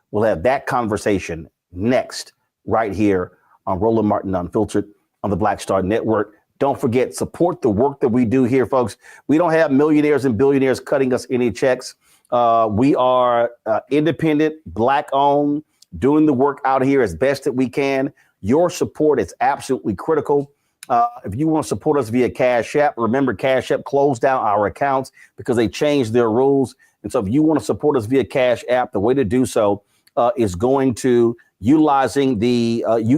We'll have that conversation next, right here on Roland Martin Unfiltered on the Black Star Network. Don't forget, support the work that we do here, folks. We don't have millionaires and billionaires cutting us any checks. We are independent, Black-owned, doing the work out here as best that we can. Your support is absolutely critical. If you want to support us via Cash App, remember Cash App closed down our accounts because they changed their rules. And so if you want to support us via Cash App, the way to do so is going to utilizing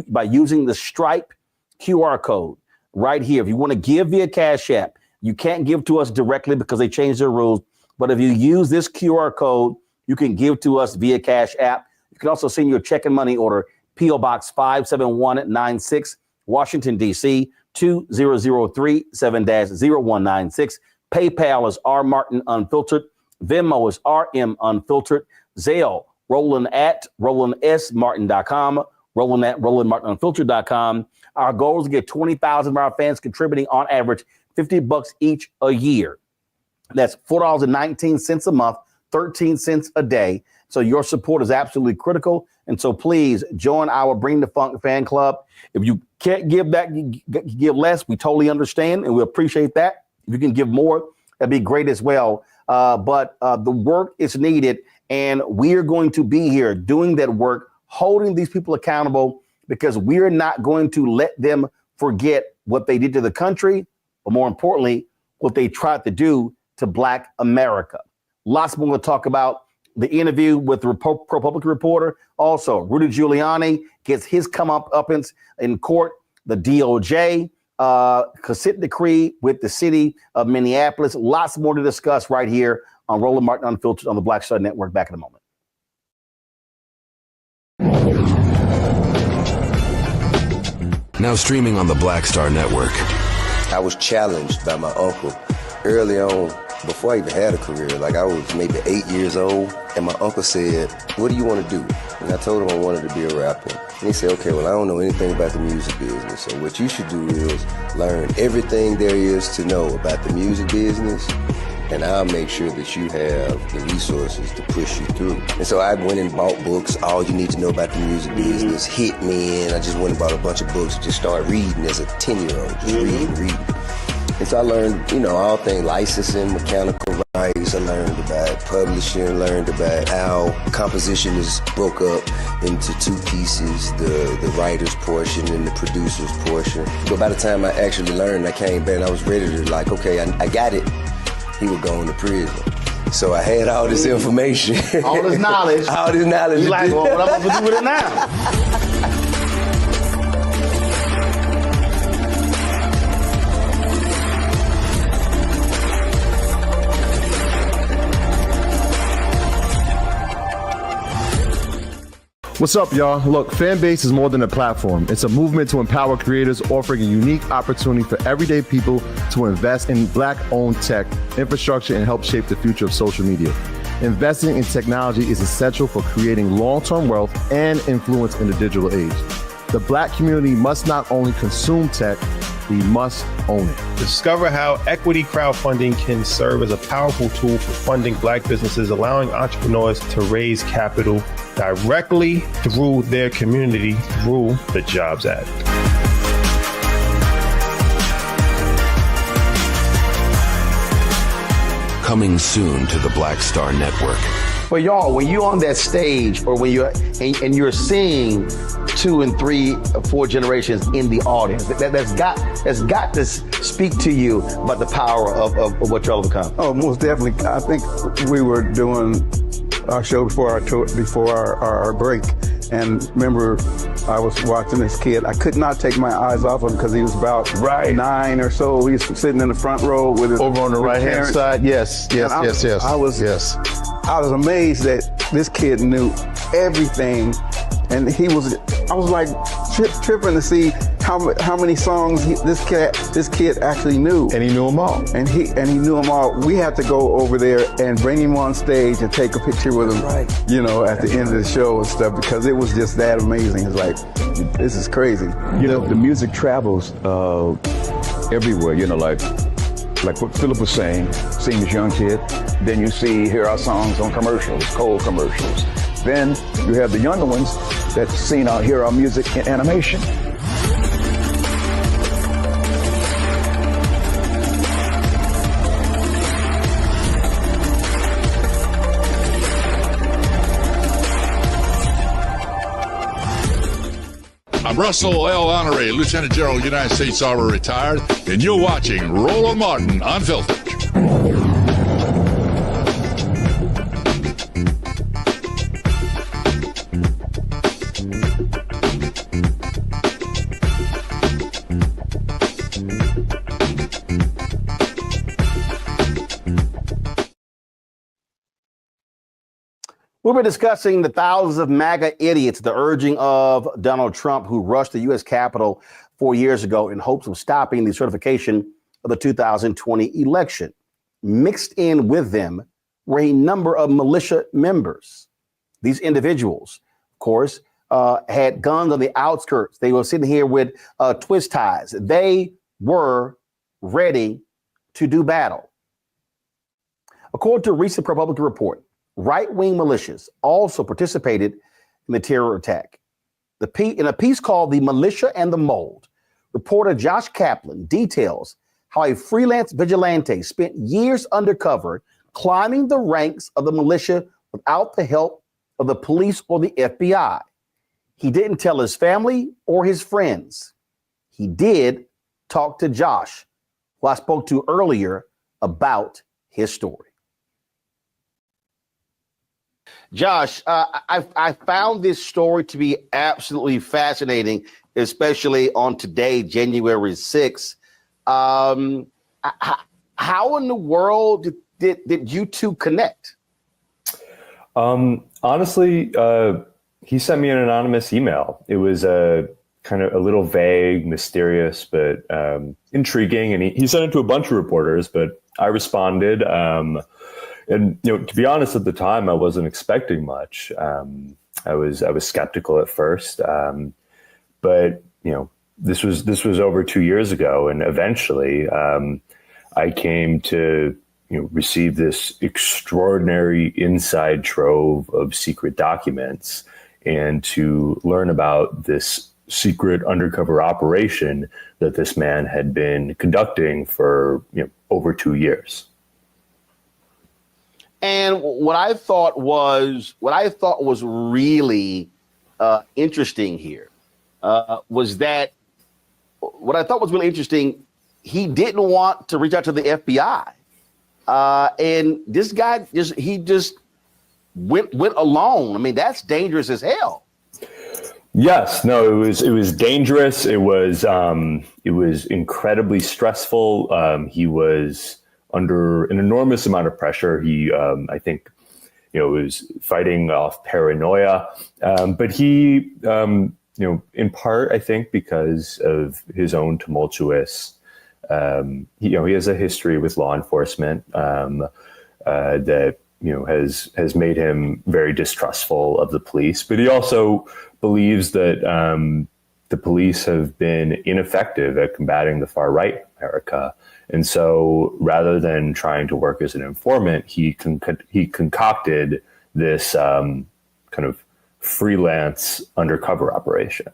by using the Stripe QR code right here. If you want to give via Cash App, you can't give to us directly because they changed their rules. But if you use this QR code, you can give to us via Cash App. You can also send your check and money order, P.O. Box 57196, Washington, D.C., 20037-0196. PayPal is R Martin Unfiltered. Venmo is RM Unfiltered. Zelle, Roland at RolandSMartin.com. Roland at RolandMartinUnfiltered.com. Our goal is to get 20,000 of our fans contributing on average $50 each a year. That's $4.19 a month, 13 cents a day. So your support is absolutely critical. And so please join our Bring the Funk fan club. If you can't give back, give less, we totally understand and we appreciate that. If you can give more, that'd be great as well. But the work is needed and we are going to be here doing that work, holding these people accountable because we're not going to let them forget what they did to the country, but more importantly, what they tried to do to Black America. Lots more to talk about. The interview with the ProPublica reporter. Also, Rudy Giuliani gets his comeuppance in court. The DOJ consent decree with the city of Minneapolis. Lots more to discuss right here on Roland Martin Unfiltered on the Black Star Network. Back in a moment. Now streaming on the Black Star Network. I was challenged by my uncle early on, before I even had a career. Like I was maybe 8 years old, and my uncle said, "What do you want to do?" And I told him I wanted to be a rapper. And he said, "Okay, well, I don't know anything about the music business, so what you should do is learn everything there is to know about the music business, and I'll make sure that you have the resources to push you through." And so I went and bought books, All You Need to Know About the Music Business, Hit Me In. I just went and bought a bunch of books, just started reading as a 10-year-old, just reading. And so I learned, all things licensing, mechanical rights. I learned about publishing, learned about how composition is broke up into two pieces, the writer's portion and the producer's portion. But by the time I actually learned, I came back and I was ready to okay, I got it. He would go into prison. So I had all this information. All this knowledge. All this knowledge. You like, well, what am I going to do with it now? What's up, y'all? Look, Fanbase is more than a platform. It's a movement to empower creators, offering a unique opportunity for everyday people to invest in Black-owned tech, infrastructure, and help shape the future of social media. Investing in technology is essential for creating long-term wealth and influence in the digital age. The Black community must not only consume tech, we must own it. Discover how equity crowdfunding can serve as a powerful tool for funding Black businesses, allowing entrepreneurs to raise capital directly through their community through the Jobs Act. Coming soon to the Black Star Network. But y'all, when you're on that stage, or when you're and you're seeing 2 and 3 or 4 generations in the audience, that's got to speak to you about the power of what y'all have become. Oh, most definitely. I think we were doing our show before our tour, before our break, and remember, I was watching this kid. I could not take my eyes off him because he was about 9 or so. He was sitting in the front row with his over on the right hand side. Yes. I was amazed that this kid knew everything, and I was like tripping to see how many songs this kid actually knew. And he knew them all. And he knew them all. We had to go over there and bring him on stage and take a picture with him, you know, at the end of the show and stuff, because it was just that amazing. It's like, this is crazy. You know, the music travels everywhere, you know, like what Philip was saying, seeing this young kid, then you hear our songs on commercials, cold commercials. Then you have the younger ones that hear our music in animation. I'm Russell L. Honoré, Lieutenant General, United States Army, retired, and you're watching Roland Martin Unfiltered. We'll be discussing the thousands of MAGA idiots, the urging of Donald Trump, who rushed the U.S. Capitol 4 years ago in hopes of stopping the certification of the 2020 election. Mixed in with them were a number of militia members. These individuals, of course, had guns on the outskirts. They were sitting here with twist ties. They were ready to do battle. According to a recent ProPublica report, right-wing militias also participated in the terror attack. In a piece called "The Militia and the Mold," reporter Josh Kaplan details how a freelance vigilante spent years undercover, climbing the ranks of the militia without the help of the police or the FBI. He didn't tell his family or his friends. He did talk to Josh, who I spoke to earlier, about his story. Josh, I found this story to be absolutely fascinating, especially on today, January 6th. How in the world did you two connect? Honestly, he sent me an anonymous email. It was kind of a little vague, mysterious, but intriguing. And he sent it to a bunch of reporters, but I responded. And, you know, to be honest, at the time, I wasn't expecting much. I was skeptical at first, but you know, this was over 2 years ago, and eventually, I came to receive this extraordinary inside trove of secret documents, and to learn about this secret undercover operation that this man had been conducting for over 2 years. And what I thought was really interesting here was that what I thought was really interesting. He didn't want to reach out to the FBI. And this guy just went alone. I mean, that's dangerous as hell. Yes, no, it was dangerous. It was incredibly stressful. He was under an enormous amount of pressure. He, I think, was fighting off paranoia. But he, in part, I think, because of his own tumultuous, he has a history with law enforcement that has made him very distrustful of the police. But he also believes that the police have been ineffective at combating the far right in America. And so rather than trying to work as an informant, he concocted this kind of freelance undercover operation.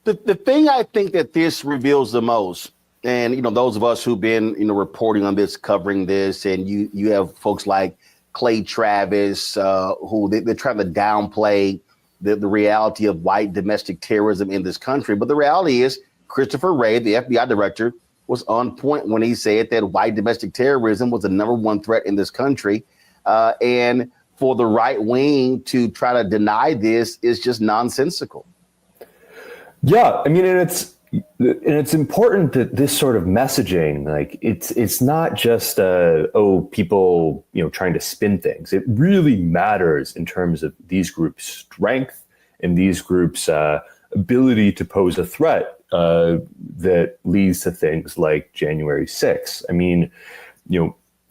The thing I think that this reveals the most, and those of us who've been reporting on this, covering this, and you have folks like Clay Travis, who they're trying to downplay the reality of white domestic terrorism in this country. But the reality is Christopher Wray, the FBI director, was on point when he said that white domestic terrorism was the number one threat in this country. And for the right wing to try to deny this is just nonsensical. Yeah, I mean, and it's important that this sort of messaging, like it's not just people trying to spin things. It really matters in terms of these groups' strength and these groups' ability to pose a threat that leads to things like January 6th. I mean,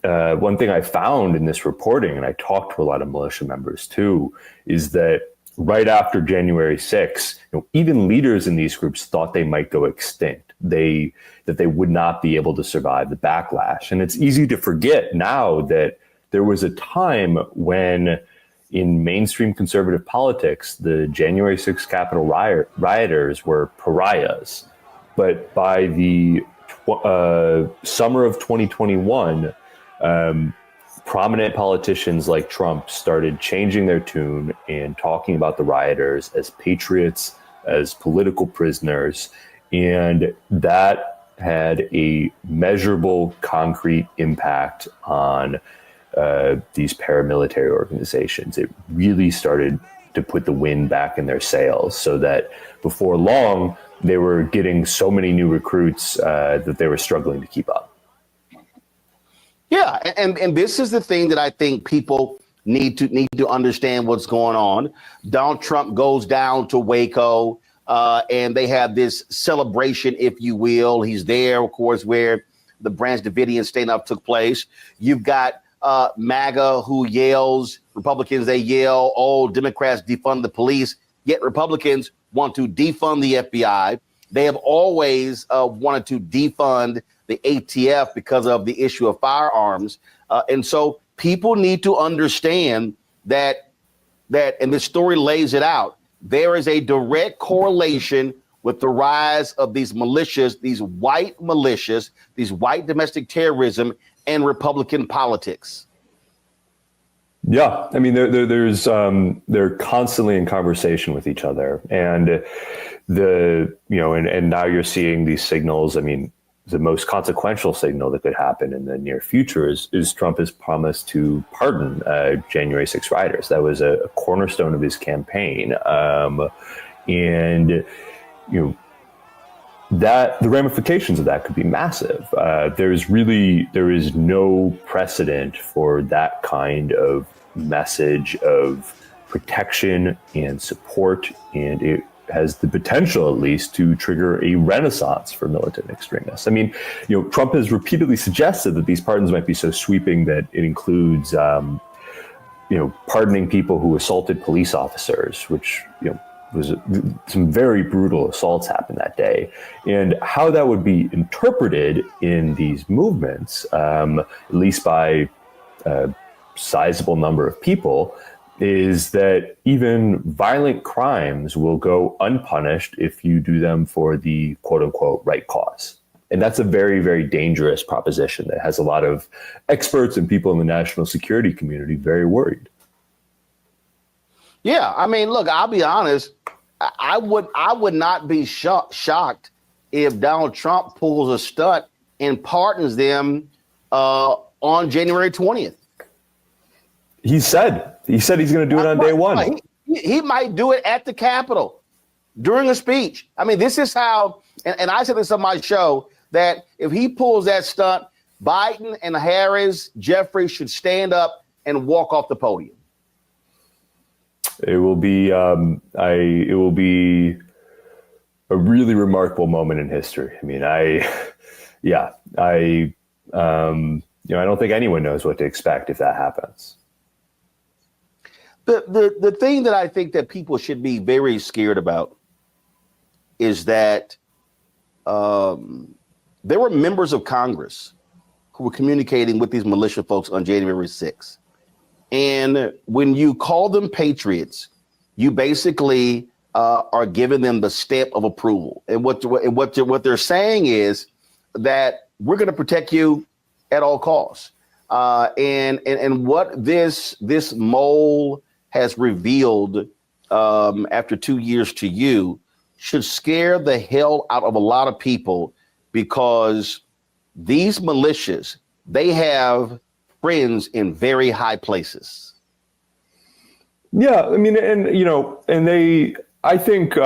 one thing I found in this reporting, and I talked to a lot of militia members too, is that right after January 6th, even leaders in these groups thought they might go extinct. That they would not be able to survive the backlash. And it's easy to forget now that there was a time when in mainstream conservative politics, the January 6th Capitol rioters were pariahs. But by the summer of 2021, prominent politicians like Trump started changing their tune and talking about the rioters as patriots, as political prisoners. And that had a measurable, concrete impact on these paramilitary organizations. It really started to put the wind back in their sails, so that before long, they were getting so many new recruits that they were struggling to keep up. Yeah, and this is the thing that I think people need to understand what's going on. Donald Trump goes down to Waco, and they have this celebration, if you will. He's there, of course, where the Branch Davidian standoff took place. You've got MAGA who yells, Republicans, they yell, oh, Democrats defund the police, yet Republicans want to defund the FBI. They have always wanted to defund the ATF because of the issue of firearms. And so people need to understand that, and this story lays it out, there is a direct correlation with the rise of these militias, these white militias, these white domestic terrorism, and Republican politics. Yeah, I mean, they're constantly in conversation with each other, and and now you're seeing these signals. I mean, the most consequential signal that could happen in the near future is Trump has promised to pardon January 6 rioters. That was a cornerstone of his campaign, and that the ramifications of that could be massive. There is no precedent for that kind of message of protection and support, and it has the potential, at least, to trigger a renaissance for militant extremists. I mean, Trump has repeatedly suggested that these pardons might be so sweeping that it includes, pardoning people who assaulted police officers, which, was some very brutal assaults happened that day. And how that would be interpreted in these movements, at least by a sizable number of people, is that even violent crimes will go unpunished if you do them for the quote unquote right cause. And that's a very, very dangerous proposition that has a lot of experts and people in the national security community very worried. Yeah, I mean, look, I'll be honest. I would not be shocked if Donald Trump pulls a stunt and pardons them on January 20th. He said he's going to do it on day one. He might do it at the Capitol during a speech. I mean, this is how, and I said this on my show, that if he pulls that stunt, Biden and Harris, Jeffrey should stand up and walk off the podium. It will be it will be a really remarkable moment in history. I mean, I don't think anyone knows what to expect if that happens. The thing that I think that people should be very scared about is that there were members of Congress who were communicating with these militia folks on January 6th. And when you call them patriots, you basically are giving them the stamp of approval. And what they're saying is that we're going to protect you at all costs. And what this mole has revealed after 2 years to you should scare the hell out of a lot of people, because these militias, they have friends in very high places. Yeah, I mean, I think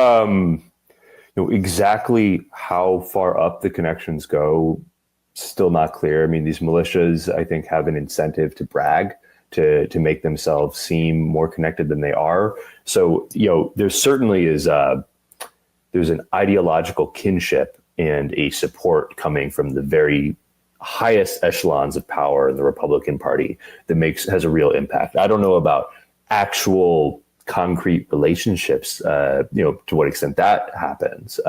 exactly how far up the connections go, still not clear. I mean, these militias, I think, have an incentive to brag, to make themselves seem more connected than they are. So, there certainly is there's an ideological kinship and a support coming from the very highest echelons of power in the Republican Party that has a real impact. I don't know about actual concrete relationships, to what extent that happens.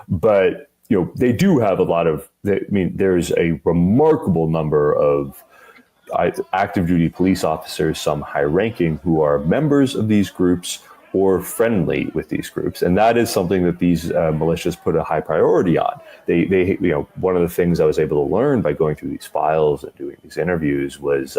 But they do have a lot of, there's a remarkable number of active duty police officers, some high ranking, who are members of these groups or friendly with these groups. And that is something that these militias put a high priority on. They one of the things I was able to learn by going through these files and doing these interviews was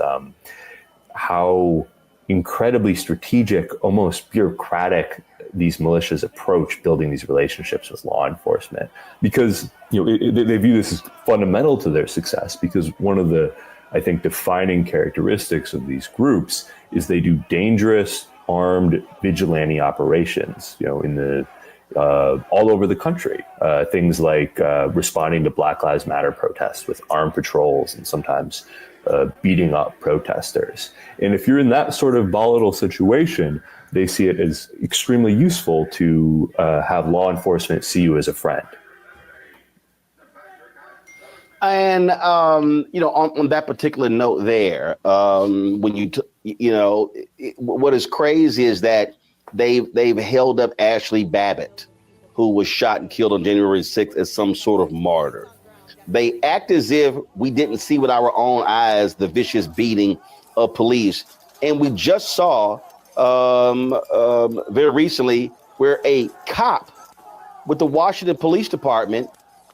how incredibly strategic, almost bureaucratic these militias approach building these relationships with law enforcement, because they view this as fundamental to their success. Because one of the, I think, defining characteristics of these groups is they do dangerous, armed vigilante operations, in the all over the country. Things like responding to Black Lives Matter protests with armed patrols and sometimes beating up protesters. And if you're in that sort of volatile situation, they see it as extremely useful to have law enforcement see you as a friend. And, on that particular note there, when what is crazy is that they've held up Ashley Babbitt, who was shot and killed on January 6th, as some sort of martyr. They act as if we didn't see with our own eyes the vicious beating of police. And we just saw very recently where a cop with the Washington Police Department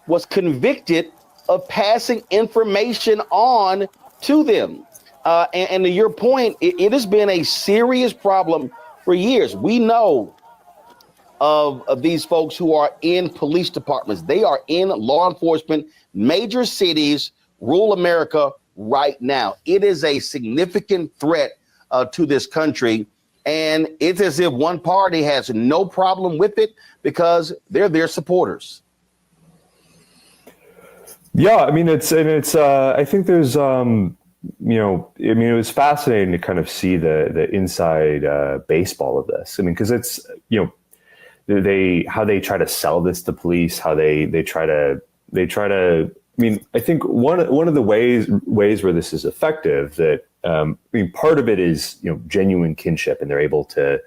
was convicted of passing information on to them. And to your point, it has been a serious problem for years. We know of these folks who are in police departments. They are in law enforcement, major cities, rural America right now. It is a significant threat to this country. And it's as if one party has no problem with it because they're their supporters. Yeah, I mean, I think there's, it was fascinating to kind of see the inside baseball of this. I mean, because it's, how they try to sell this to police, how they try to, I mean, I think one of the ways where this is effective, that, part of it is, genuine kinship, and they're able to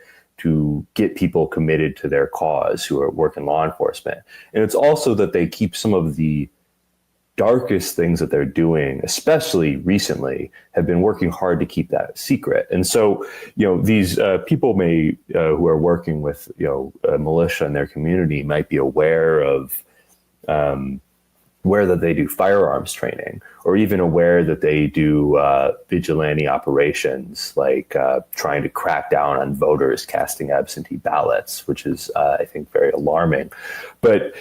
get people committed to their cause who work in law enforcement. And it's also that they keep some of the darkest things that they're doing, especially recently, have been working hard to keep that secret. And so, these people who are working with, a militia in their community might be aware of that they do firearms training, or even aware that they do vigilante operations, like trying to crack down on voters casting absentee ballots, which is, I think, very alarming. But,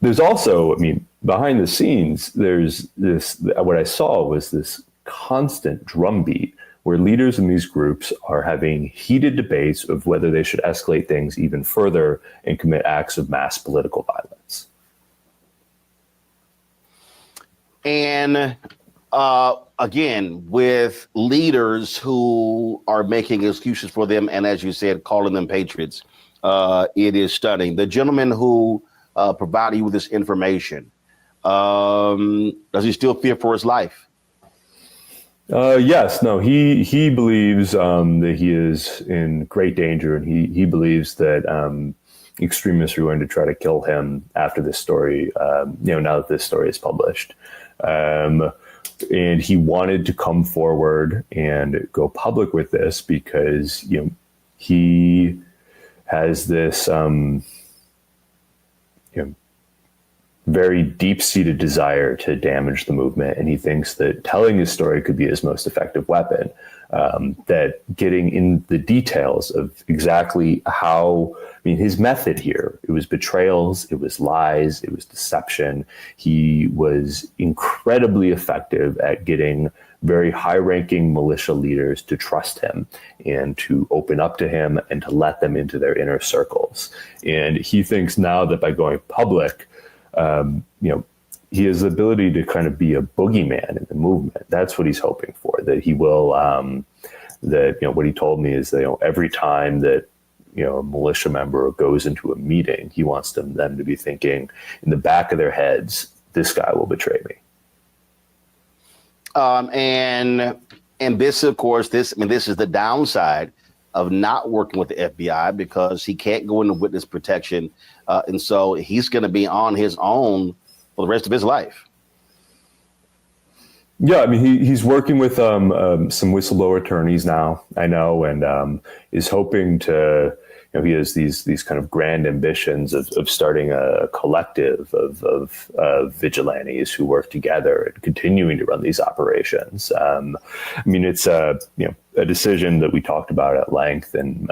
there's also, I mean, behind the scenes, there's this, what I saw was this constant drumbeat where leaders in these groups are having heated debates of whether they should escalate things even further and commit acts of mass political violence. And again, with leaders who are making excuses for them, and as you said, calling them patriots, it is stunning. The gentleman who provided you with this information, does he still fear for his life? Yes, no, he believes that he is in great danger, and he believes that extremists are going to try to kill him after this story, now that this story is published. And he wanted to come forward and go public with this because, he has this, very deep-seated desire to damage the movement, and he thinks that telling his story could be his most effective weapon. That getting in the details of exactly how, his method here, it was betrayals, it was lies, it was deception. He was incredibly effective at getting very high-ranking militia leaders to trust him and to open up to him and to let them into their inner circles. And he thinks now that by going public, he has the ability to kind of be a boogeyman in the movement. That's what he's hoping for, that he will, what he told me is that, every time that, a militia member goes into a meeting, he wants them to be thinking in the back of their heads, this guy will betray me. And this, of course, this is the downside of not working with the FBI, because he can't go into witness protection. And so he's going to be on his own for the rest of his life. Yeah, he's working with some whistleblower attorneys now, I know, and is hoping to, he has these kind of grand ambitions of starting a collective of vigilantes who work together and continuing to run these operations. It's a decision that we talked about at length, and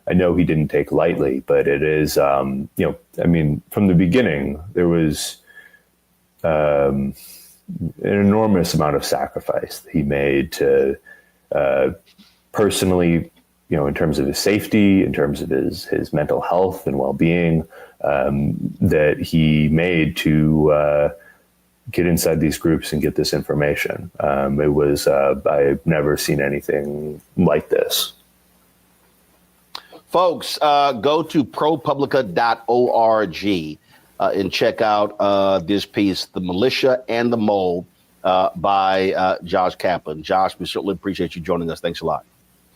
I know he didn't take lightly, but it is, from the beginning, there was an enormous amount of sacrifice that he made to personally, in terms of his safety, in terms of his mental health and well-being, that he made to get inside these groups and get this information. It was, I've never seen anything like this. Folks, go to ProPublica.org and check out this piece, The Militia and the Mole, by Josh Kaplan. Josh, we certainly appreciate you joining us. Thanks a lot.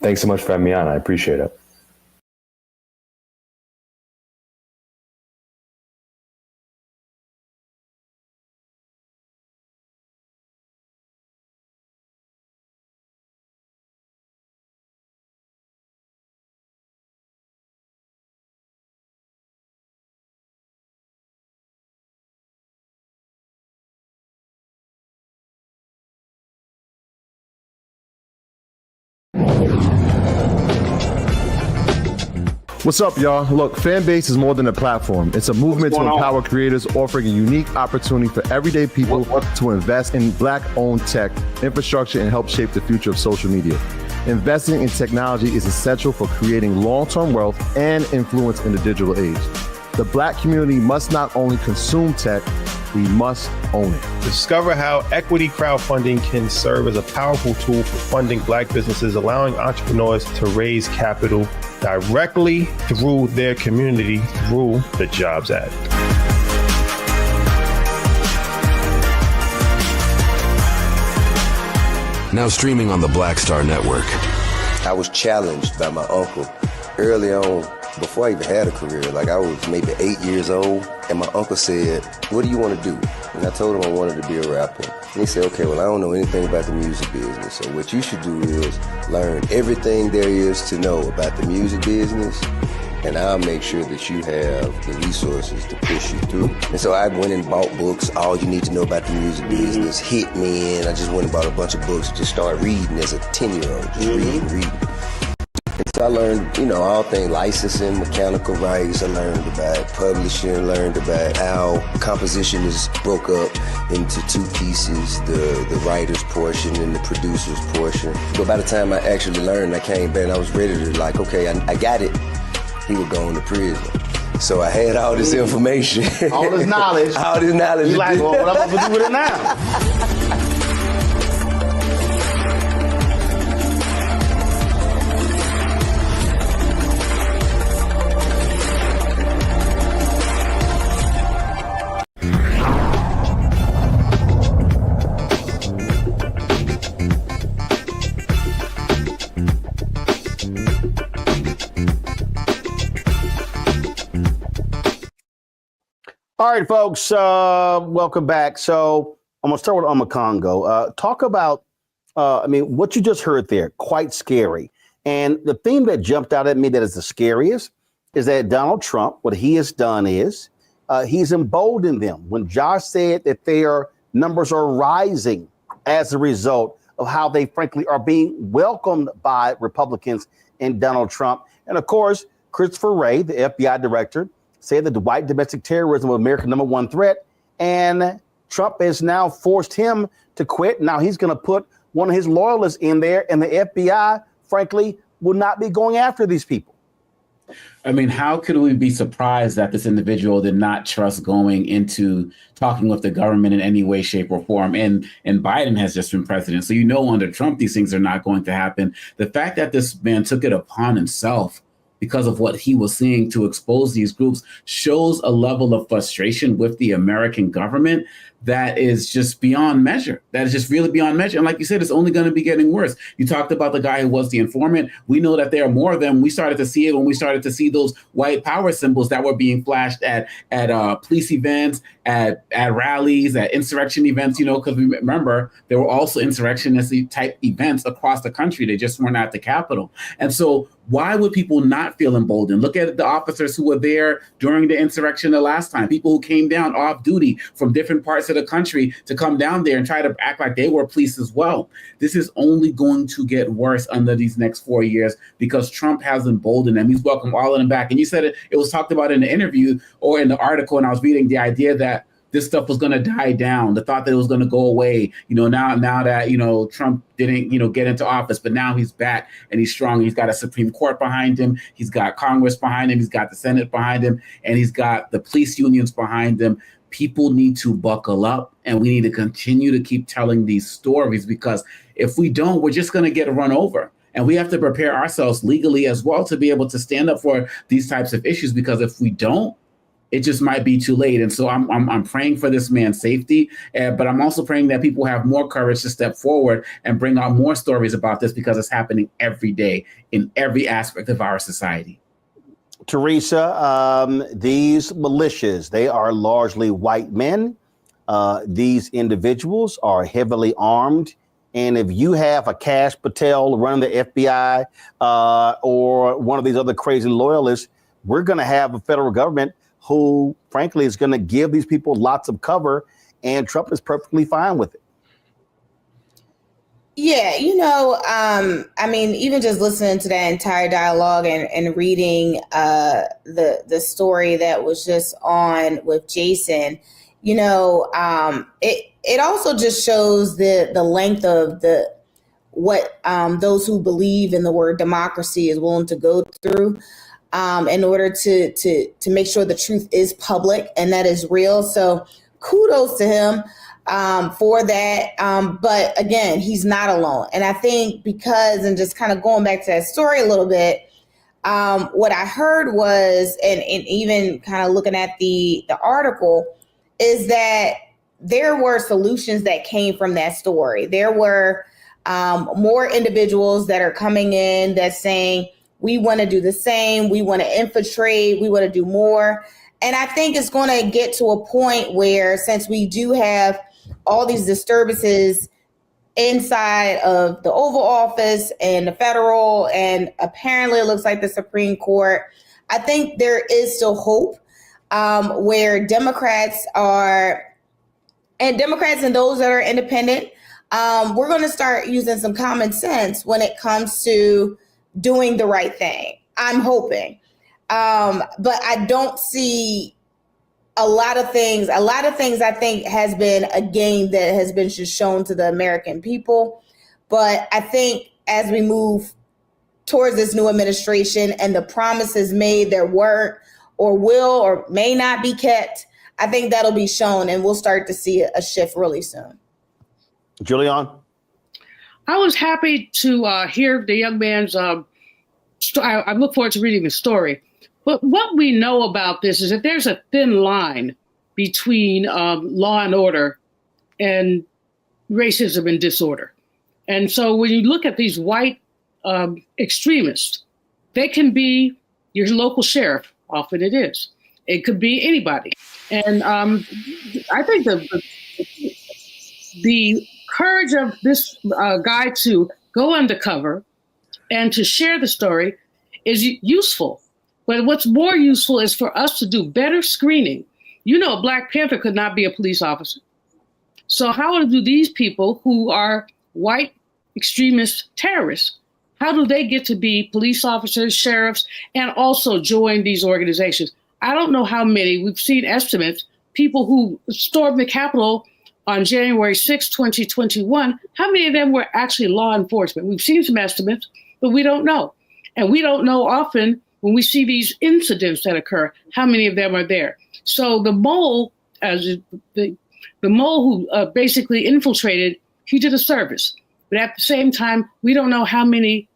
Thanks so much for having me on. I appreciate it. What's up, y'all? Look, Fanbase is more than a platform. It's a movement to empower creators, offering a unique opportunity for everyday people to invest in Black-owned tech, infrastructure, and help shape the future of social media. Investing in technology is essential for creating long-term wealth and influence in the digital age. The Black community must not only consume tech, we must own it. Discover how equity crowdfunding can serve as a powerful tool for funding Black businesses, allowing entrepreneurs to raise capital directly through their community through the Jobs Act. Now streaming on the Black Star Network. I was challenged by my uncle early on, before I even had a career. Like, I was maybe 8 years old, and my uncle said, "What do you want to do?" And I told him I wanted to be a rapper. And he said, "Okay, well, I don't know anything about the music business, so what you should do is learn everything there is to know about the music business, and I'll make sure that you have the resources to push you through." And so I went and bought books, All You Need to Know About the Music Business, hit me, and I just went and bought a bunch of books to start reading as a 10-year-old, just reading. So I learned, all things licensing, mechanical rights. I learned about publishing, learned about how composition is broke up into two pieces, the writer's portion and the producer's portion. But by the time I actually learned, I came back and I was ready to okay, I got it. He would go into prison. So I had all this information. All this knowledge. All this knowledge. You're like, well, what am I supposed to do with it now? All right, folks, welcome back. So I'm going to start with Omakongo. Talk about, what you just heard there, quite scary. And the thing that jumped out at me that is the scariest is that Donald Trump, what he has done is he's emboldened them. When Josh said that their numbers are rising as a result of how they, frankly, are being welcomed by Republicans and Donald Trump. And, of course, Christopher Wray, the FBI director, said that the white domestic terrorism was America's #1 threat. And Trump has now forced him to quit. Now he's going to put one of his loyalists in there. And the FBI, frankly, will not be going after these people. I mean, how could we be surprised that this individual did not trust going into talking with the government in any way, shape, or form? And Biden has just been president. So, under Trump, these things are not going to happen. The fact that this man took it upon himself because of what he was seeing to expose these groups shows a level of frustration with the American government that is just beyond measure. That is just really beyond measure. And like you said, it's only going to be getting worse. You talked about the guy who was the informant. We know that there are more of them. We started to see it when we started to see those white power symbols that were being flashed at police events, at rallies, at insurrection events, because remember, there were also insurrectionist type events across the country. They just weren't at the Capitol. And so why would people not feel emboldened? Look at the officers who were there during the insurrection the last time, people who came down off duty from different parts of the country to come down there and try to act like they were police as well. This is only going to get worse under these next 4 years because Trump has emboldened them. He's welcomed all of them back. And you said it was talked about in the interview or in the article, and I was reading the idea that this stuff was going to die down. The thought that it was going to go away. Now that, Trump didn't, get into office, but now he's back and he's strong. He's got a Supreme Court behind him. He's got Congress behind him. He's got the Senate behind him, and he's got the police unions behind him. People need to buckle up, and we need to continue to keep telling these stories, because if we don't, we're just going to get run over. And we have to prepare ourselves legally as well to be able to stand up for these types of issues, because if we don't, it just might be too late. And so I'm praying for this man's safety, but I'm also praying that people have more courage to step forward and bring out more stories about this, because it's happening every day in every aspect of our society. Teresa, these militias, they are largely white men. These individuals are heavily armed. And if you have a Kash Patel running the FBI or one of these other crazy loyalists, we're going to have a federal government who, frankly, is going to give these people lots of cover, and Trump is perfectly fine with it. Yeah, even just listening to that entire dialogue and reading the story that was just on with Jason, it also just shows the length of what those who believe in the word democracy is willing to go through in order to make sure the truth is public and that is real. So kudos to him for that. But again, he's not alone. And I think because, and just kind of going back to that story a little bit, what I heard was, and even kind of looking at the article, is that there were solutions that came from that story. There were more individuals that are coming in that's saying, we want to do the same. We want to infiltrate. We want to do more. And I think it's going to get to a point where, since we do have all these disturbances inside of the Oval Office and the federal, and apparently it looks like the Supreme Court, I think there is still hope where Democrats and those that are independent, we're going to start using some common sense when it comes to doing the right thing. I'm hoping. But I don't see a lot of things I think has been a game that has been just shown to the American people. But I think as we move towards this new administration and the promises made that weren't or will or may not be kept, I think that'll be shown and we'll start to see a shift really soon. Giuliani? I was happy to hear the young man's I look forward to reading the story. But what we know about this is that there's a thin line between law and order and racism and disorder. And so when you look at these white extremists, they can be your local sheriff. Often it is. It could be anybody. And I think the courage of this guy to go undercover and to share the story is useful. But what's more useful is for us to do better screening. You know, a Black Panther could not be a police officer. So how do these people who are white extremist terrorists, how do they get to be police officers, sheriffs, and also join these organizations? I don't know how many. We've seen estimates, people who stormed the Capitol on January 6, 2021, how many of them were actually law enforcement? We've seen some estimates, but we don't know. And we don't know often when we see these incidents that occur, how many of them are there. So the mole, the mole who basically infiltrated, he did a service. But at the same time, we don't know how many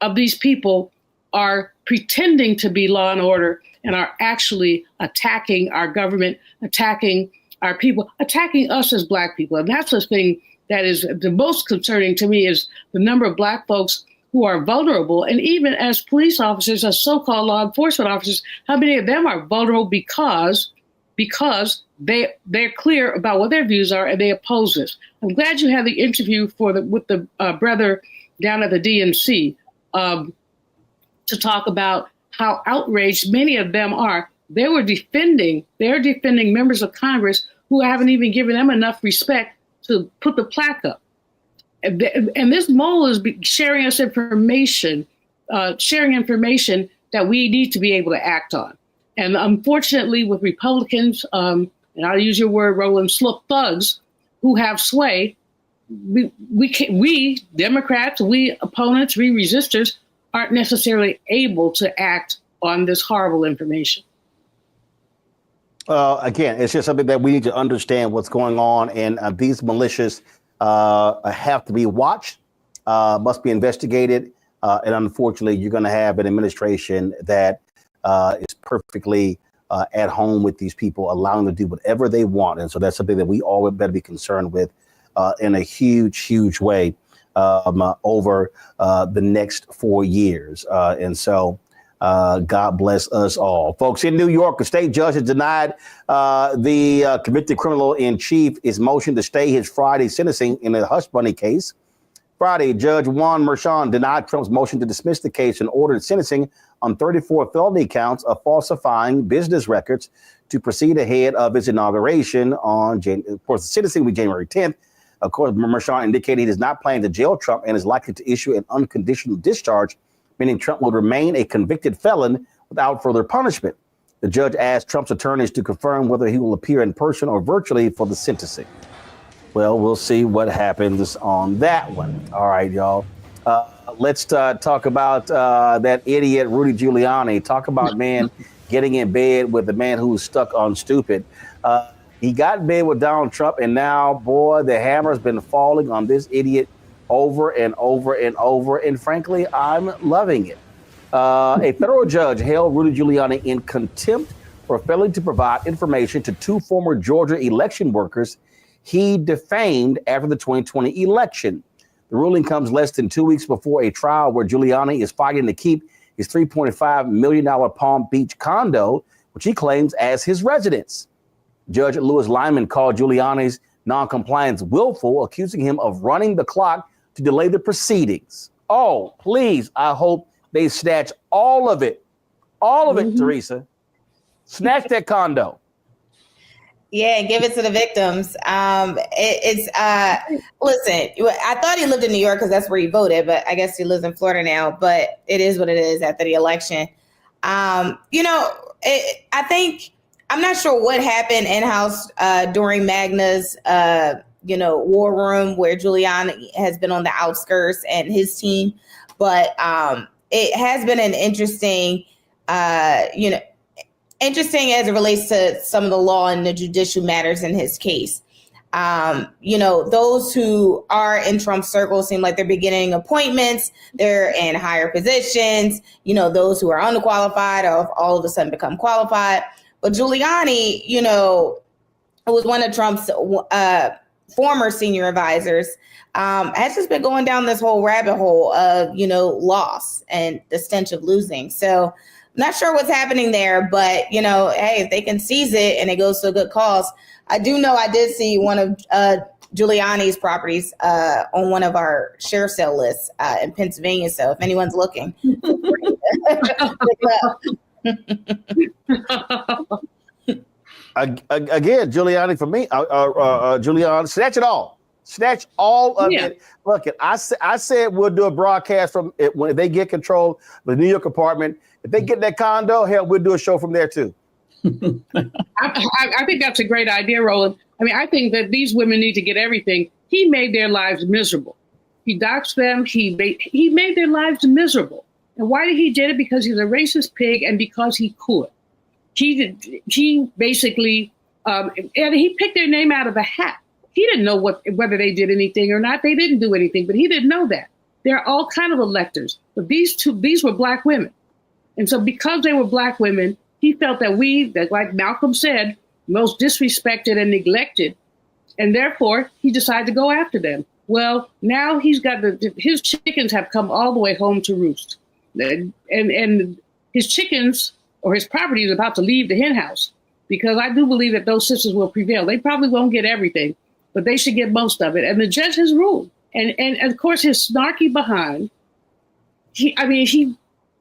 of these people are pretending to be law and order and are actually attacking our government, attacking our people, attacking us as Black people. And that's the thing that is the most concerning to me, is the number of Black folks who are vulnerable. And even as police officers, as so-called law enforcement officers, how many of them are vulnerable because they're clear about what their views are and they oppose this. I'm glad you had the interview with the brother down at the DNC to talk about how outraged many of them are. They're defending members of Congress who haven't even given them enough respect to put the plaque up. And this mole is sharing us information, that we need to be able to act on. And unfortunately, with Republicans, and I'll use your word, Roland, thugs who have sway, we Democrats, we opponents, we resistors aren't necessarily able to act on this horrible information. Again, it's just something that we need to understand what's going on, and these militias have to be watched, must be investigated, and unfortunately, you're going to have an administration that is perfectly at home with these people, allowing them to do whatever they want, and so that's something that we all better be concerned with in a huge way over the next 4 years, and so. God bless us all. Folks, in New York, a state judge has denied the convicted criminal in chief his motion to stay his Friday sentencing in the Hush Money case. Friday, Judge Juan Merchan denied Trump's motion to dismiss the case and ordered sentencing on 34 felony counts of falsifying business records to proceed ahead of his inauguration on of course, the sentencing will be January 10th. Of course, Merchan indicated he does not plan to jail Trump and is likely to issue an unconditional discharge, meaning Trump will remain a convicted felon without further punishment. The judge asked Trump's attorneys to confirm whether he will appear in person or virtually for the sentencing. Well, we'll see what happens on that one. All right, y'all. Let's talk about that idiot Rudy Giuliani. Talk about, man, getting in bed with the man who's stuck on stupid. He got in bed with Donald Trump, and now, boy, the hammer's been falling on this idiot over and over and over. And frankly, I'm loving it. A federal judge held Rudy Giuliani in contempt for failing to provide information to two former Georgia election workers he defamed after the 2020 election. The ruling comes less than 2 weeks before a trial where Giuliani is fighting to keep his $3.5 million Palm Beach condo, which he claims as his residence. Judge Louis Lyman called Giuliani's noncompliance willful, accusing him of running the clock to delay the proceedings. Oh, please, I hope they snatch all of it. All of it, Teresa. Snatch that condo. Yeah, give it to the victims. Listen, I thought he lived in New York because that's where he voted, but I guess he lives in Florida now. But it is what it is after the election. I think I'm not sure what happened in-house during Magna's, war room where Giuliani has been on the outskirts and his team. But it has been an interesting as it relates to some of the law and the judicial matters in his case. Those who are in Trump's circle seem like they're beginning appointments. They're in higher positions. Those who are underqualified or all of a sudden become qualified. But Giuliani, who was one of Trump's former senior advisors, has just been going down this whole rabbit hole of, loss and the stench of losing. So I'm not sure what's happening there, but, hey, if they can seize it and it goes to a good cause. I do know I did see one of Giuliani's properties on one of our sheriff sale lists in Pennsylvania. So if anyone's looking, again, Giuliani for me, Giuliani, snatch it all. Snatch all of it. Look, I said we'll do a broadcast from it when they get control of the New York apartment. If they get that condo, hell, we'll do a show from there too. I think that's a great idea, Roland. I mean, I think that these women need to get everything. He made their lives miserable. He doxed them. He made their lives miserable. And why did he do it? Because he's a racist pig and because he could. He basically, and he picked their name out of a hat. He didn't know whether they did anything or not. They didn't do anything, but he didn't know that. There are all kind of electors, but these were black women. And so because they were black women, he felt that like Malcolm said, most disrespected and neglected. And therefore, he decided to go after them. Well, now he's got his chickens have come all the way home to roost. And his chickens or his property is about to leave the hen house because I do believe that those sisters will prevail. They probably won't get everything, but they should get most of it. And the judge has ruled. And of course, his snarky behind, he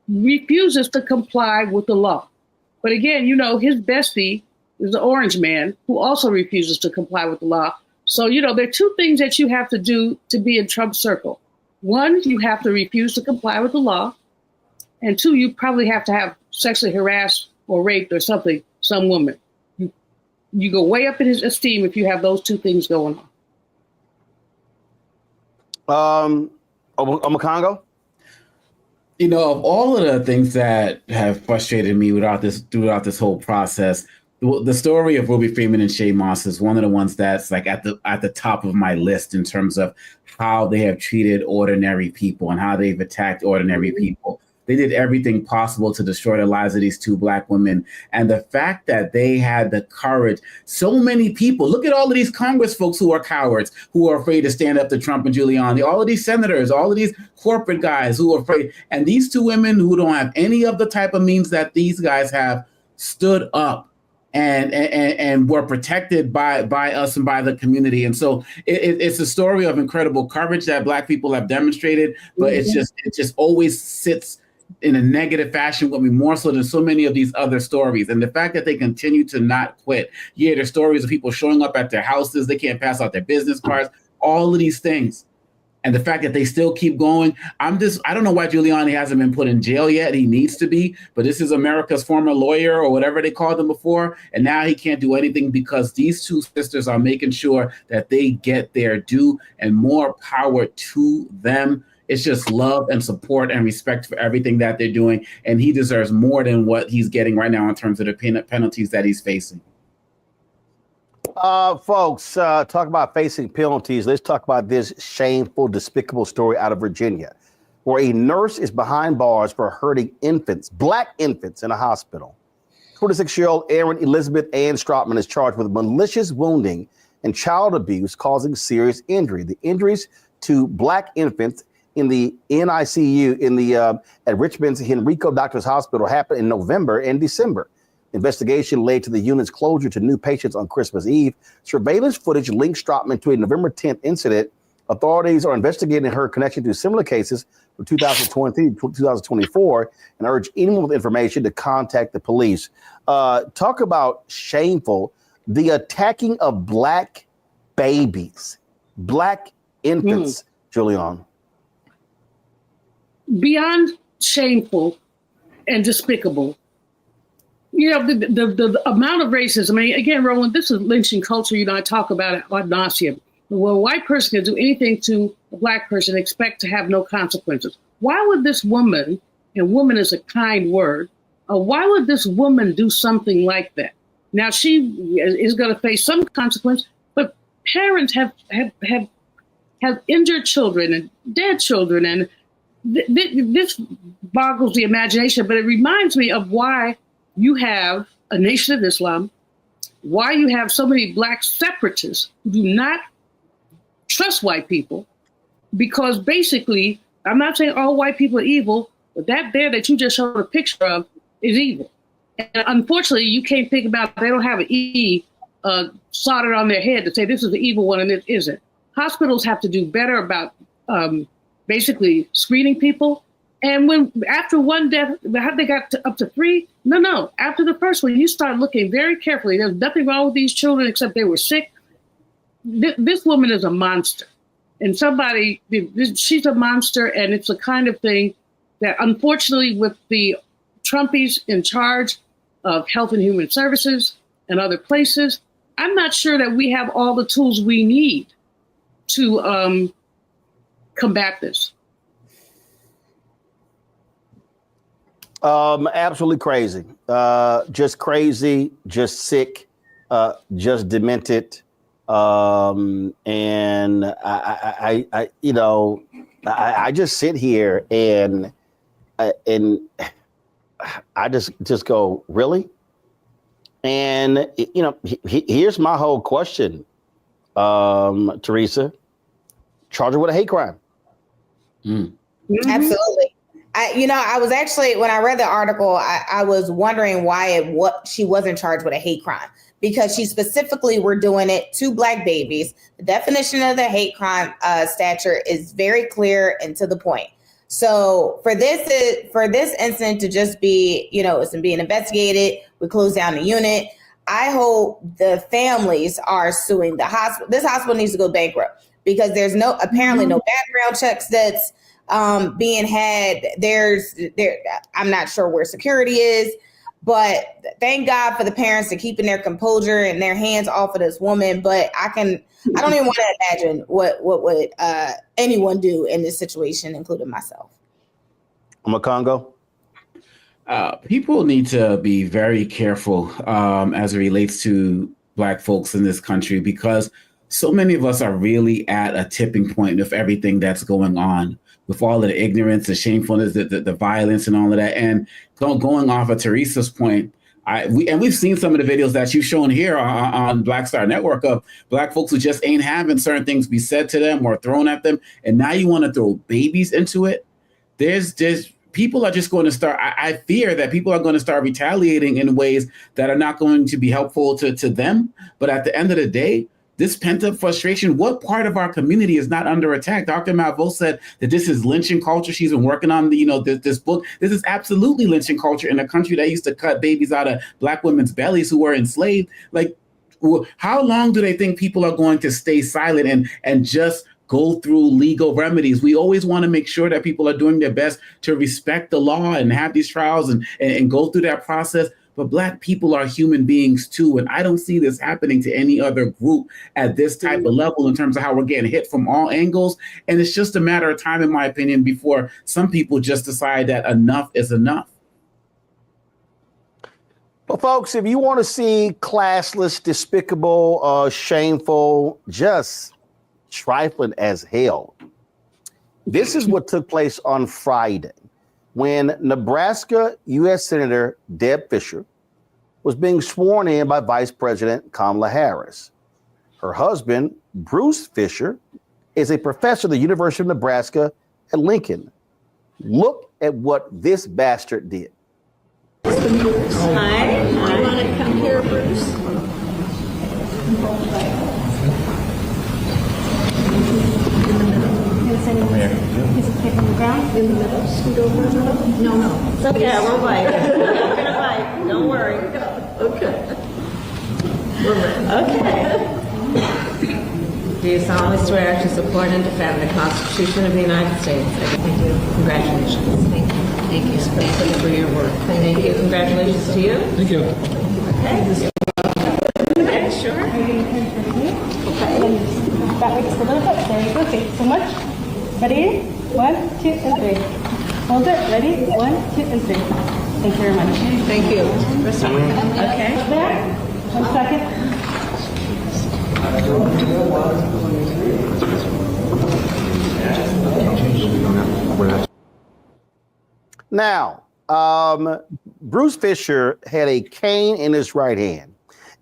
refuses to comply with the law. But again, his bestie is the orange man who also refuses to comply with the law. So, there are two things that you have to do to be in Trump's circle. One, you have to refuse to comply with the law. And two, you probably have to have sexually harassed or raped or something, some woman. You go way up in his esteem if you have those two things going on. Omakongo? Of all of the things that have frustrated me throughout this whole process, the story of Ruby Freeman and Shay Moss is one of the ones that's like at the top of my list in terms of how they have treated ordinary people and how they've attacked ordinary people. They did everything possible to destroy the lives of these two black women. And the fact that they had the courage, so many people, look at all of these Congress folks who are cowards, who are afraid to stand up to Trump and Giuliani, all of these senators, all of these corporate guys who are afraid. And these two women who don't have any of the type of means that these guys have stood up and were protected by us and by the community. And so it's a story of incredible courage that black people have demonstrated, but it just always sits in a negative fashion with me more so than so many of these other stories. And the fact that they continue to not quit. Yeah, there's stories of people showing up at their houses. They can't pass out their business cards, all of these things. And the fact that they still keep going. I don't know why Giuliani hasn't been put in jail yet. He needs to be, but this is America's former lawyer or whatever they called him before. And now he can't do anything because these two sisters are making sure that they get their due, and more power to them. It's just love and support and respect for everything that they're doing. And he deserves more than what he's getting right now in terms of the penalties that he's facing. Folks, talk about facing penalties. Let's talk about this shameful, despicable story out of Virginia, where a nurse is behind bars for hurting infants, black infants, in a hospital. 26-year-old Erin Elizabeth Ann Stropman is charged with malicious wounding and child abuse causing serious injury. The injuries to black infants in the NICU at Richmond's Henrico Doctors Hospital happened in November and December. Investigation led to the unit's closure to new patients on Christmas Eve. Surveillance footage linked Stropman to a November 10th incident. Authorities are investigating her connection to similar cases from 2020 to 2024 and urge anyone with information to contact the police. Talk about shameful. the attacking of black babies, black infants, Giuliani? Beyond shameful and despicable. You know, the amount of racism. I mean, again, Roland, this is lynching culture. You know, I talk about it ad nauseum. Well, a white person can do anything to a black person and expect to have no consequences. Why would this woman, and woman is a kind word, why would this woman do something like that? Now, she is going to face some consequence, but parents have injured children and dead children, and this boggles the imagination, but it reminds me of why you have a Nation of Islam, why you have so many black separatists who do not trust white people, because basically, I'm not saying all white people are evil, but that there that you just showed a picture of is evil. And unfortunately, you can't think about, they don't have an E soldered on their head to say this is the evil one and this isn't. Hospitals have to do better about basically screening people. And when after one death, how they got up to 3? No. After the first one, you start looking very carefully. There's nothing wrong with these children except they were sick. This woman is a monster. And she's a monster. And it's the kind of thing that, unfortunately, with the Trumpies in charge of Health and Human Services and other places, I'm not sure that we have all the tools we need to combat this. Absolutely crazy. Just crazy, just sick, just demented. And I you know, I just sit here and I just go, really? And you know, here's my whole question, Teresa. Charge her with a hate crime. Absolutely. I was actually, when I read the article, I was wondering why she wasn't charged with a hate crime, because she specifically were doing it to black babies. The definition of the hate crime statute is very clear and to the point. So for this incident to just be, it's being investigated, we close down the unit. I hope the families are suing the hospital. This hospital needs to go bankrupt because there's apparently no background checks that's being had. I'm not sure where security is, but thank God for the parents to keeping their composure and their hands off of this woman. But I don't even want to imagine what would anyone do in this situation, including myself. Congo. People need to be very careful as it relates to black folks in this country, because so many of us are really at a tipping point of everything that's going on, with all of the ignorance, the shamefulness, the violence and all of that. And going off of Teresa's point, we've seen some of the videos that you've shown here on Black Star Network of black folks who just ain't having certain things be said to them or thrown at them. And now you want to throw babies into it. People are just going to start. I fear that people are going to start retaliating in ways that are not going to be helpful to them. But at the end of the day, this pent-up frustration, what part of our community is not under attack? Dr. Malveaux said that this is lynching culture. She's been working on this book. This is absolutely lynching culture in a country that used to cut babies out of black women's bellies who were enslaved. Like, how long do they think people are going to stay silent and just go through legal remedies? We always want to make sure that people are doing their best to respect the law and have these trials and go through that process. But black people are human beings too. And I don't see this happening to any other group at this type of level in terms of how we're getting hit from all angles. And it's just a matter of time, in my opinion, before some people just decide that enough is enough. Well, folks, if you want to see classless, despicable, shameful, just trifling as hell, this is what took place on Friday when Nebraska U.S. Senator Deb Fischer was being sworn in by Vice President Kamala Harris. Her husband, Bruce Fischer, is a professor at the University of Nebraska at Lincoln. Look at what this bastard did. Hi. You want to come here, Bruce? Is it kick on the ground? In the middle? Scoot over a little? No. It's okay, we're right. We're going to fight. Don't worry. Okay. We're ready. Okay. Do you solemnly swear to support and defend the Constitution of the United States? Thank you. Congratulations. Thank you. Thank you. Thank you for your work. Thank you. Congratulations to you. Thank you. Okay. Okay, sure. Okay. That way just a little bit. There you go. Thank you so much. Ready? 1, 2, and 3. Hold it. Ready? 1, 2, and 3. Thank you very much. Thank you. Okay. Back. 1 second. Now, Bruce Fisher had a cane in his right hand.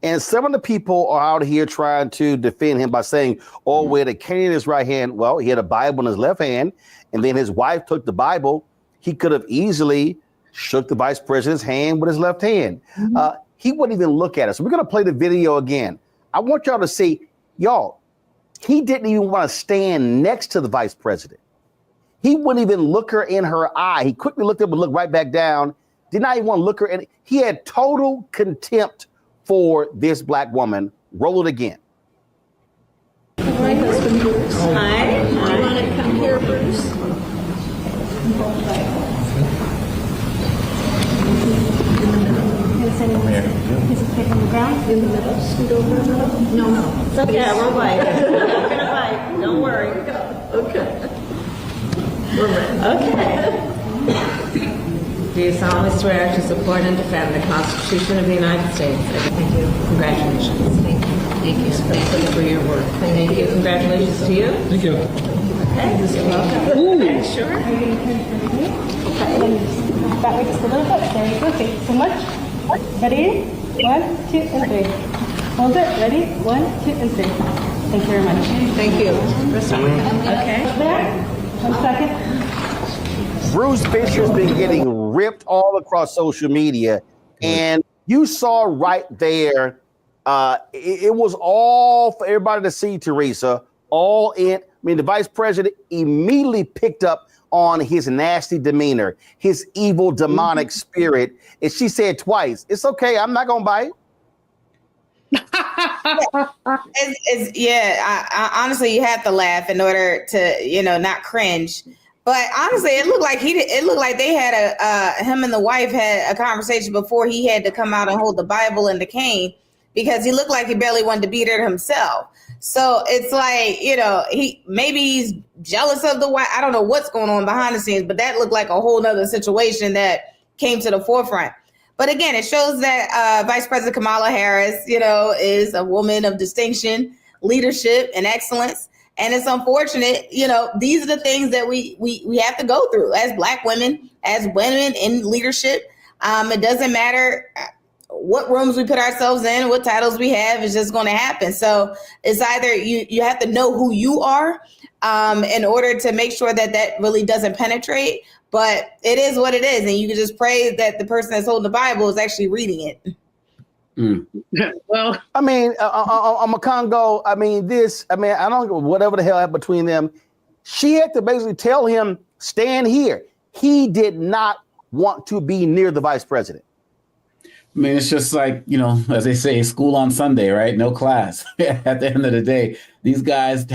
And some of the people are out here trying to defend him by saying, oh, with a cane in his right hand, well, he had a Bible in his left hand, and then his wife took the Bible. He could have easily shook the vice president's hand with his left hand. He wouldn't even look at it. So we're going to play the video again. I want y'all to see, y'all, he didn't even want to stand next to the vice president. He wouldn't even look her in her eye. He quickly looked up and looked right back down. Did not even want to look her in. He had total contempt for this black woman. Roll it again. My husband, Bruce. Hi. You want to come here, Bruce? Is it kick on the ground? In the middle? Scoot over a little? No. It's okay. We're bite. We're going to bite. Don't worry. Okay. We're ready. Okay. Do you solemnly swear to support and defend the Constitution of the United States? Thank you. Congratulations. Thank you. Thank you. Thank you for your work. Thank you. Congratulations to you. Thank you. Okay. You're welcome. Okay, sure. Are you going to turn for me? Okay. Then just that way just a little bit. There you go. Thank you so much. Ready? 1, 2, and 3. Hold it. Ready? 1, 2, and 3. Thank you very much. Thank you. Okay. Back. 1 second. Bruce Fisher's been getting ripped all across social media, and you saw right there, it was all for everybody to see, Teresa, all in. I mean, the vice president immediately picked up on his nasty demeanor, his evil, demonic spirit, and she said twice, "It's okay, I'm not going to bite." I honestly, you have to laugh in order to, not cringe. But honestly, it looked like they had him and the wife had a conversation before he had to come out and hold the Bible and the cane, because he looked like he barely wanted to beat her himself. So it's like, he's jealous of the wife. I don't know what's going on behind the scenes, but that looked like a whole nother situation that came to the forefront. But again, it shows that Vice President Kamala Harris, is a woman of distinction, leadership, and excellence. And it's unfortunate, these are the things that we have to go through as Black women, as women in leadership. It doesn't matter what rooms we put ourselves in, what titles we have, it's just going to happen. So it's either you have to know who you are in order to make sure that really doesn't penetrate. But it is what it is. And you can just pray that the person that's holding the Bible is actually reading it. Well, I mean, I'm a Congo. I don't know, whatever the hell happened between them. She had to basically tell him, stand here. He did not want to be near the vice president. I mean, it's just like, as they say, school on Sunday, right? No class. At the end of the day, these guys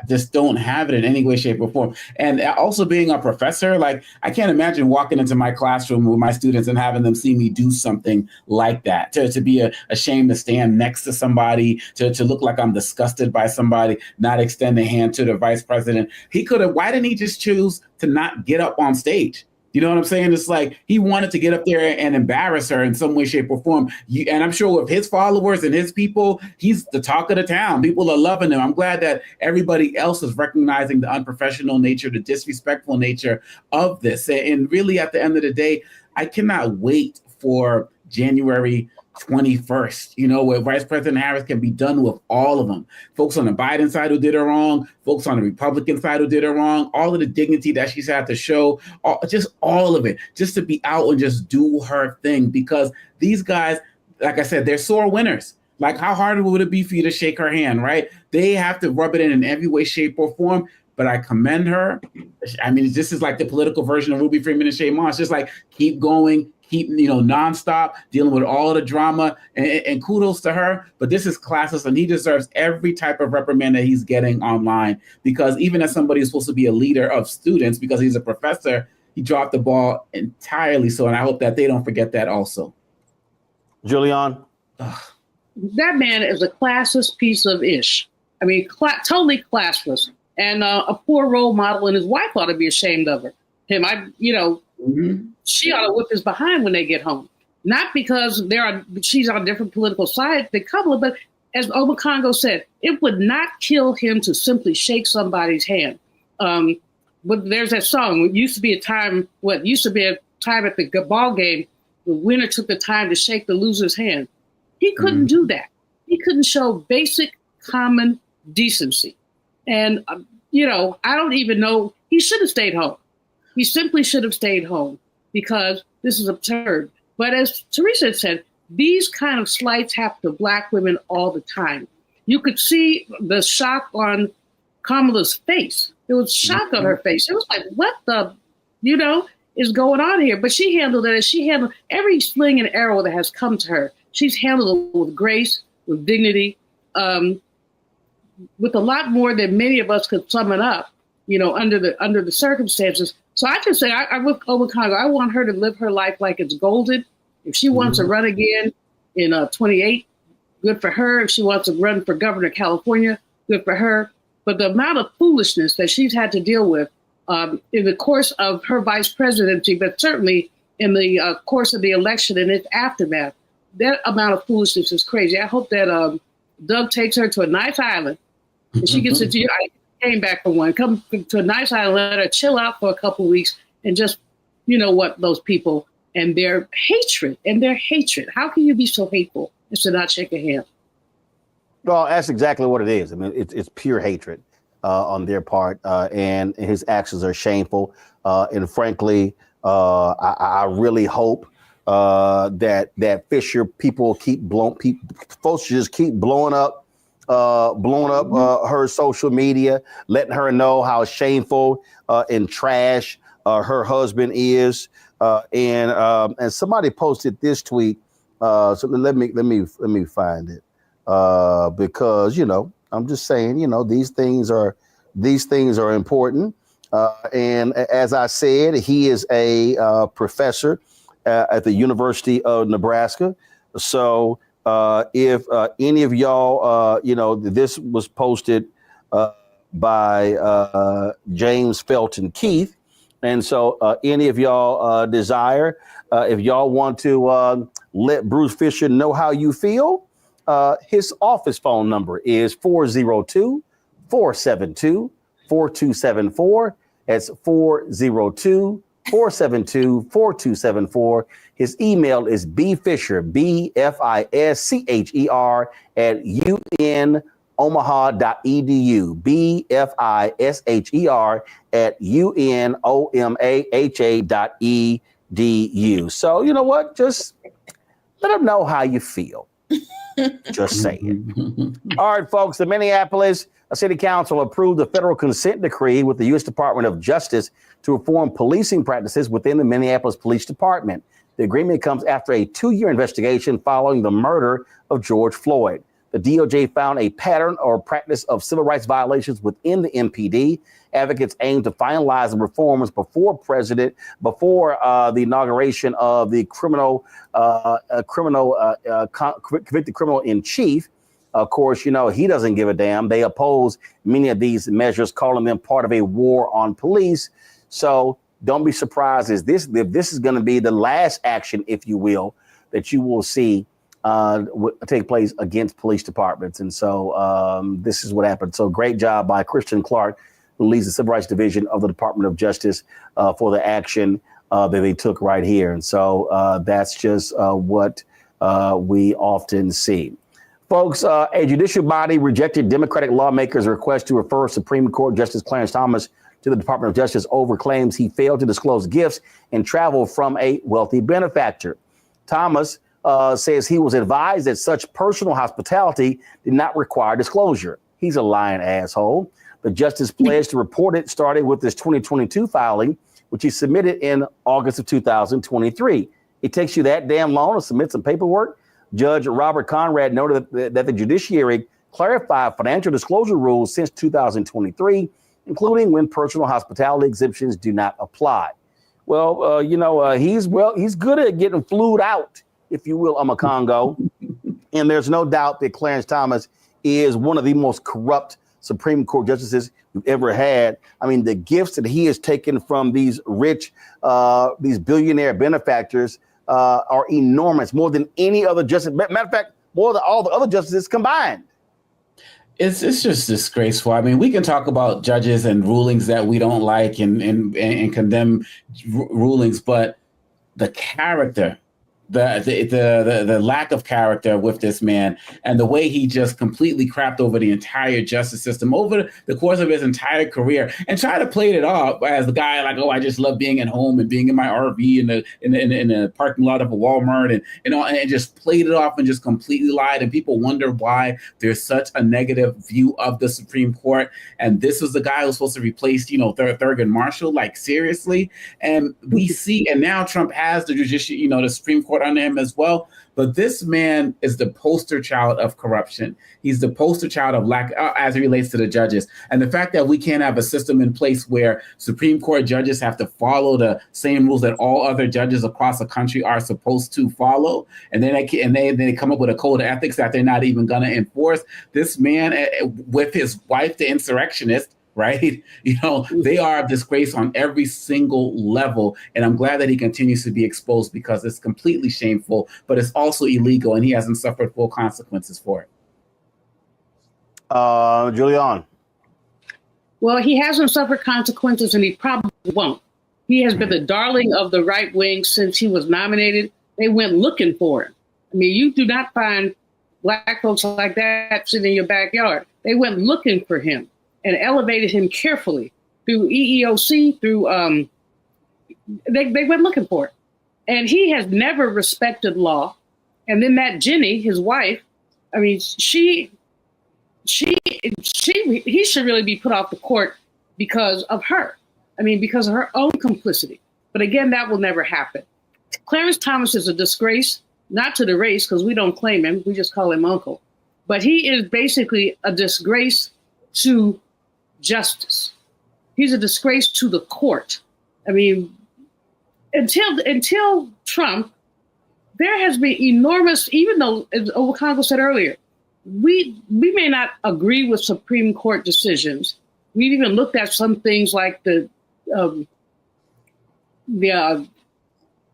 just don't have it in any way, shape, or form. And also being a professor, like, I can't imagine walking into my classroom with my students and having them see me do something like that, to be ashamed to stand next to somebody, to look like I'm disgusted by somebody, not extend a hand to the vice president. Why didn't he just choose to not get up on stage? You know what I'm saying? It's like he wanted to get up there and embarrass her in some way, shape, or form. And I'm sure with his followers and his people, he's the talk of the town. People are loving him. I'm glad that everybody else is recognizing the unprofessional nature, the disrespectful nature of this. And really, at the end of the day, I cannot wait for January 21st, where Vice President Harris can be done with all of them. Folks on the Biden side who did her wrong, folks on the Republican side who did her wrong, all of the dignity that she's had to show, just all of it, just to be out and just do her thing. Because these guys, like I said, they're sore winners. Like, how hard would it be for you to shake her hand, right? They have to rub it in every way, shape, or form. But I commend her. I mean, this is like the political version of Ruby Freeman and Shay Moss. Just like, keep going, nonstop, dealing with all of the drama, and kudos to her. But this is classist, and he deserves every type of reprimand that he's getting online, because even as somebody who's supposed to be a leader of students, because he's a professor, he dropped the ball entirely. So, and I hope that they don't forget that also. Giuliani? That man is a classist piece of ish. I mean, totally classless, and a poor role model, and his wife ought to be ashamed of him. She ought to whip his behind when they get home. Not because she's on different political sides than Kamala, but as Obakongo said, it would not kill him to simply shake somebody's hand. But there's that song. It used to be a time at the ball game, the winner took the time to shake the loser's hand. He couldn't do that. He couldn't show basic common decency. And, I don't even know. He should have stayed home. He simply should have stayed home, because this is absurd. But as Teresa said, these kind of slights happen to Black women all the time. You could see the shock on Kamala's face. There was shock on her face. It was like, what the, is going on here? But she handled it as she handled every sling and arrow that has come to her. She's handled it with grace, with dignity, with a lot more than many of us could sum it up, under the circumstances. So I can say, I with Obakongo, I want her to live her life like it's golden. If she wants to run again in 28, good for her. If she wants to run for governor of California, good for her. But the amount of foolishness that she's had to deal with in the course of her vice presidency, but certainly in the course of the election and its aftermath, that amount of foolishness is crazy. I hope that Doug takes her to a nice island and she gets to, I came back from one, come to a nice island, let her chill out for a couple of weeks and just, those people and their hatred. How can you be so hateful as to not shake a hand? Well, that's exactly what it is. I mean, it's pure hatred on their part, and his actions are shameful. And frankly, I really hope that Fisher folks just keep blowing up her social media, letting her know how shameful and trash her husband is. And somebody posted this tweet. So let me find it. Because, I'm just saying, these things are important. And as I said, he is a professor at the University of Nebraska. So if any of y'all, this was posted by James Felton Keith. And so any of y'all desire, if y'all want to let Bruce Fisher know how you feel, his office phone number is 402-472-4274. That's 402-472-4274. His email is bfischer, BFISCHER @unomaha.edu, BFISHER @unomaha.edu. So you know what? Just let him know how you feel. Just saying. All right, folks, the Minneapolis City Council approved the federal consent decree with the U.S. Department of Justice to reform policing practices within the Minneapolis Police Department. The agreement comes after a 2-year investigation following the murder of George Floyd. The DOJ found a pattern or practice of civil rights violations within the MPD. Advocates aim to finalize the reforms before the inauguration of the convicted criminal in chief. Of course, he doesn't give a damn. They oppose many of these measures, calling them part of a war on police. So don't be surprised if this is going to be the last action, if you will, that you will see take place against police departments. And so this is what happened. So great job by Christian Clark, who leads the Civil Rights Division of the Department of Justice, for the action that they took right here. And so that's just what we often see. Folks, a judicial body rejected Democratic lawmakers' request to refer Supreme Court Justice Clarence Thomas to the Department of Justice over claims he failed to disclose gifts and travel from a wealthy benefactor. Thomas says he was advised that such personal hospitality did not require disclosure. He's a lying asshole. The justice pledged to report it, starting with his 2022 filing, which he submitted in August of 2023. It takes you that damn long to submit some paperwork? Judge Robert Conrad noted that the judiciary clarified financial disclosure rules since 2023, including when personal hospitality exemptions do not apply. Well, he's good at getting flued out, if you will, Congo. And there's no doubt that Clarence Thomas is one of the most corrupt Supreme Court justices we've ever had. I mean, the gifts that he has taken from these rich, these billionaire benefactors are enormous, more than any other justice. Matter of fact, more than all the other justices combined. It's just disgraceful. I mean, we can talk about judges and rulings that we don't like and condemn rulings, but the character, the lack of character with this man and the way he just completely crapped over the entire justice system over the course of his entire career and tried to play it off as the guy like, oh, I just love being at home and being in my RV in the parking lot of a Walmart and just played it off and just completely lied. And people wonder why there's such a negative view of the Supreme Court. And this was the guy who was supposed to replace, Thurgood Marshall, like seriously. And we see, and now Trump has the judiciary, the Supreme Court under him as well. But this man is the poster child of corruption. He's the poster child of lack as it relates to the judges. And the fact that we can't have a system in place where Supreme Court judges have to follow the same rules that all other judges across the country are supposed to follow. And then they come up with a code of ethics that they're not even going to enforce. This man with his wife, the insurrectionist, right? They are a disgrace on every single level. And I'm glad that he continues to be exposed because it's completely shameful, but it's also illegal and he hasn't suffered full consequences for it. Giuliani. Well, he hasn't suffered consequences and he probably won't. He has been the darling of the right wing since he was nominated. They went looking for him. I mean, you do not find black folks like that sitting in your backyard. They went looking for him and elevated him carefully through EEOC, through, they went looking for it. And he has never respected law. And then that Jenny, his wife, I mean, he should really be put off the court because of her. I mean, because of her own complicity. But again, that will never happen. Clarence Thomas is a disgrace, not to the race, because we don't claim him, we just call him Uncle. But he is basically a disgrace to justice. He's a disgrace to the court. I mean, until Trump, there has been enormous, even though, as Owakongo said earlier, we may not agree with Supreme Court decisions. We've even looked at some things like the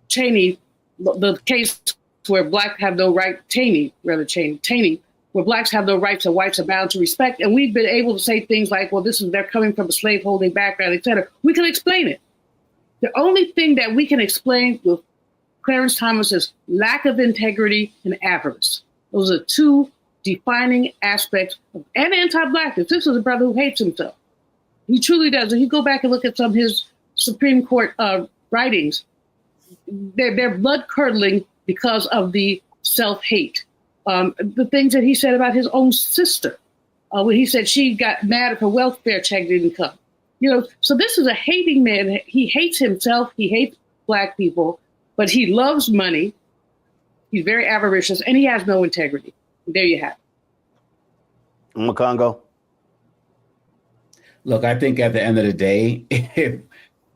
Cheney, the case where blacks have no right, Cheney, where blacks have no rights and whites are bound to respect. And we've been able to say things like, well, they're coming from a slaveholding background, et cetera. We can explain it. The only thing that we can explain with Clarence Thomas is lack of integrity and avarice. Those are two defining aspects and anti-blackness. This is a brother who hates himself. He truly does. If you go back and look at some of his Supreme Court writings, they're blood-curdling because of the self-hate. The things that he said about his own sister, when he said she got mad if her welfare check didn't come. So this is a hating man. He hates himself. He hates black people, but he loves money. He's very avaricious, and he has no integrity. There you have it. Owakongo. Look, I think at the end of the day,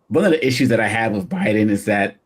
one of the issues that I have with Biden is that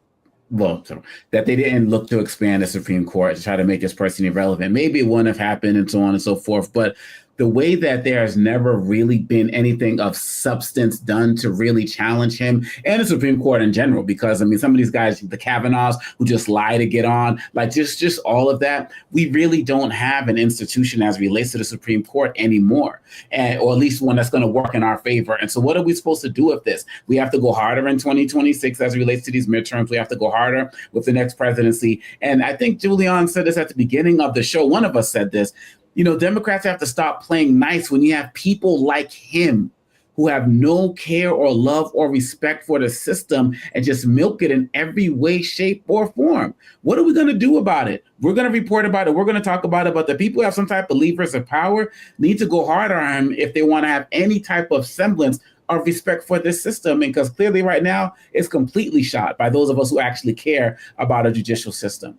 they didn't look to expand the Supreme Court to try to make this person irrelevant. Maybe it wouldn't have happened and so on and so forth. But the way that there has never really been anything of substance done to really challenge him and the Supreme Court in general, because, I mean, some of these guys, the Kavanaughs who just lie to get on, like just all of that, we really don't have an institution as relates to the Supreme Court anymore, or at least one that's going to work in our favor. And so what are we supposed to do with this? We have to go harder in 2026 as it relates to these midterms. We have to go harder with the next presidency. And I think Giuliani said this at the beginning of the show. One of us said this. Democrats have to stop playing nice when you have people like him who have no care or love or respect for the system and just milk it in every way, shape, or form. What are we going to do about it? We're going to report about it. We're going to talk about it. But the people who have some type of levers of power need to go harder on him if they want to have any type of semblance of respect for this system. And because clearly right now it's completely shot by those of us who actually care about a judicial system.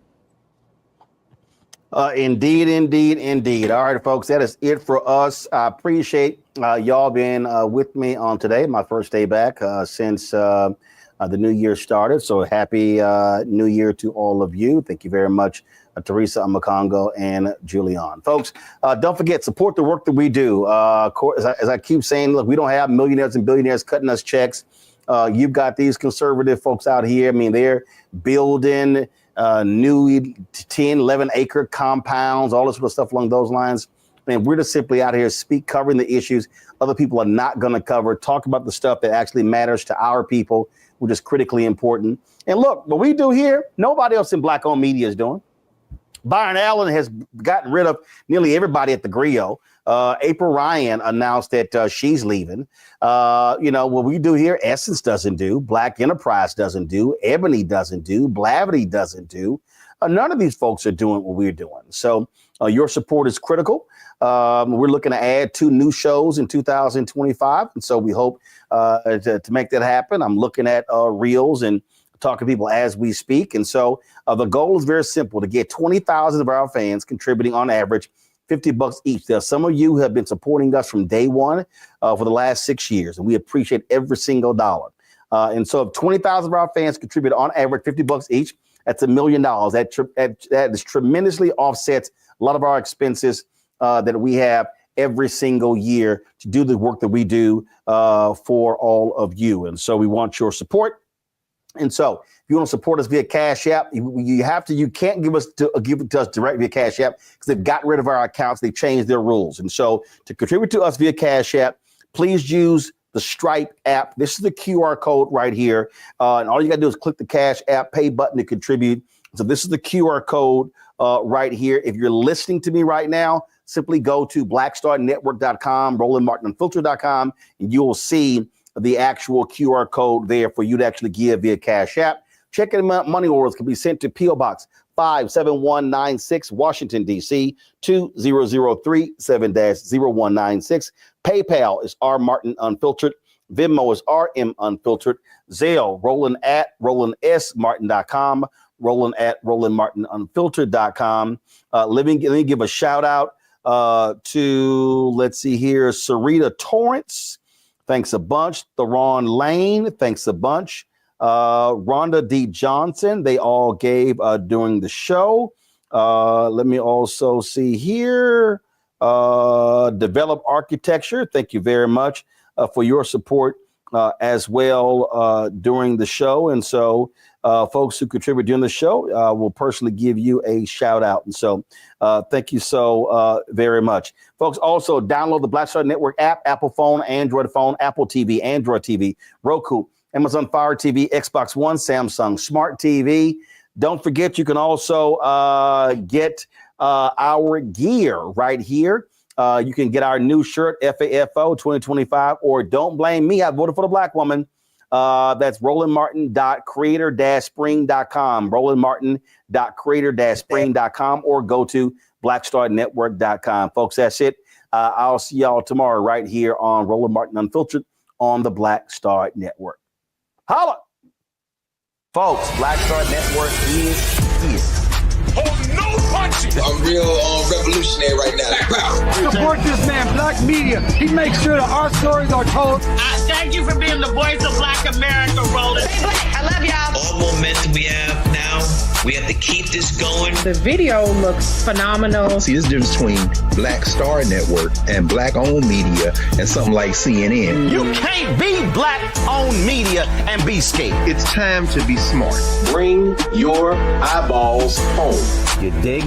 Indeed. All right, folks, that is it for us. I appreciate y'all being with me on today, my first day back since the new year started. So happy New Year to all of you. Thank you very much, Teresa Amakongo and Giuliani. Folks, don't forget, support the work that we do. As I keep saying, look, we don't have millionaires and billionaires cutting us checks. You've got these conservative folks out here. I mean, they're building new 10, 11 acre compounds, all this sort of stuff along those lines. And we're just simply out here covering the issues other people are not going to cover, talk about the stuff that actually matters to our people, which is critically important. And look, what we do here, nobody else in Black-owned media is doing. Byron Allen has gotten rid of nearly everybody at the Griot. April Ryan announced that she's leaving. What we do here, Essence doesn't do, Black Enterprise doesn't do, Ebony doesn't do, Blavity doesn't do. None of these folks are doing what we're doing. So your support is critical. We're looking to add 2 new shows in 2025. And so we hope to make that happen. I'm looking at reels and talking to people as we speak. And so the goal is very simple, to get 20,000 of our fans contributing on average $50 each. There are some of you who have been supporting us from day one for the last 6 years, and we appreciate every single dollar. And so if 20,000 of our fans contribute on average $50 each, that's $1 million. That is tremendously offsets a lot of our expenses that we have every single year to do the work that we do for all of you. And so we want your support. And so if you want to support us via Cash App, you can't give it to us direct via Cash App because they've gotten rid of our accounts. They changed their rules. And so to contribute to us via Cash App, please use the Stripe app. This is the QR code right here. And all you got to do is click the Cash App pay button to contribute. So this is the QR code right here. If you're listening to me right now, simply go to blackstarnetwork.com, RolandMartinUnfiltered.com, and you will see the actual QR code there for you to actually give via Cash App. Checking money orders can be sent to P.O. Box 57196, Washington, D.C. 20037-0196. PayPal is rmartinunfiltered. Venmo is rmunfiltered. Zelle, Roland at RolandSMartin.com. Roland at RolandMartinUnfiltered.com. Let me give a shout out to, let's see here, Sarita Torrance. Thanks a bunch. Theron Lane, thanks a bunch. Rhonda D. Johnson, they all gave during the show. Let me also see here. Develop Architecture, thank you very much for your support as well during the show. And so folks who contribute during the show will personally give you a shout out. And so thank you so very much. Folks, also download the Black Star Network app, Apple phone, Android phone, Apple TV, Android TV, Roku, Amazon Fire TV, Xbox One, Samsung Smart TV. Don't forget, you can also get our gear right here. You can get our new shirt, FAFO 2025, or Don't Blame Me, I voted for the Black woman. That's RolandMartin.creator-spring.com, RolandMartin.creator-spring.com, or go to blackstarnetwork.com. Folks, that's it. I'll see y'all tomorrow right here on Roland Martin Unfiltered on the Black Star Network. Holla! Folks, Black Star Network is here. Oh, no punches! I'm real revolutionary right now. Support this man, Black Media. He makes sure that our stories are told. Thank you for being the voice of Black America, Roland. Stay Black. I love y'all. All momentum we have now, we have to keep this going. The video looks phenomenal. See, there's a difference between Black Star Network and Black-owned media and something like CNN. You can't be Black-owned media and be scared. It's time to be smart. Bring your eyeballs home. You dig?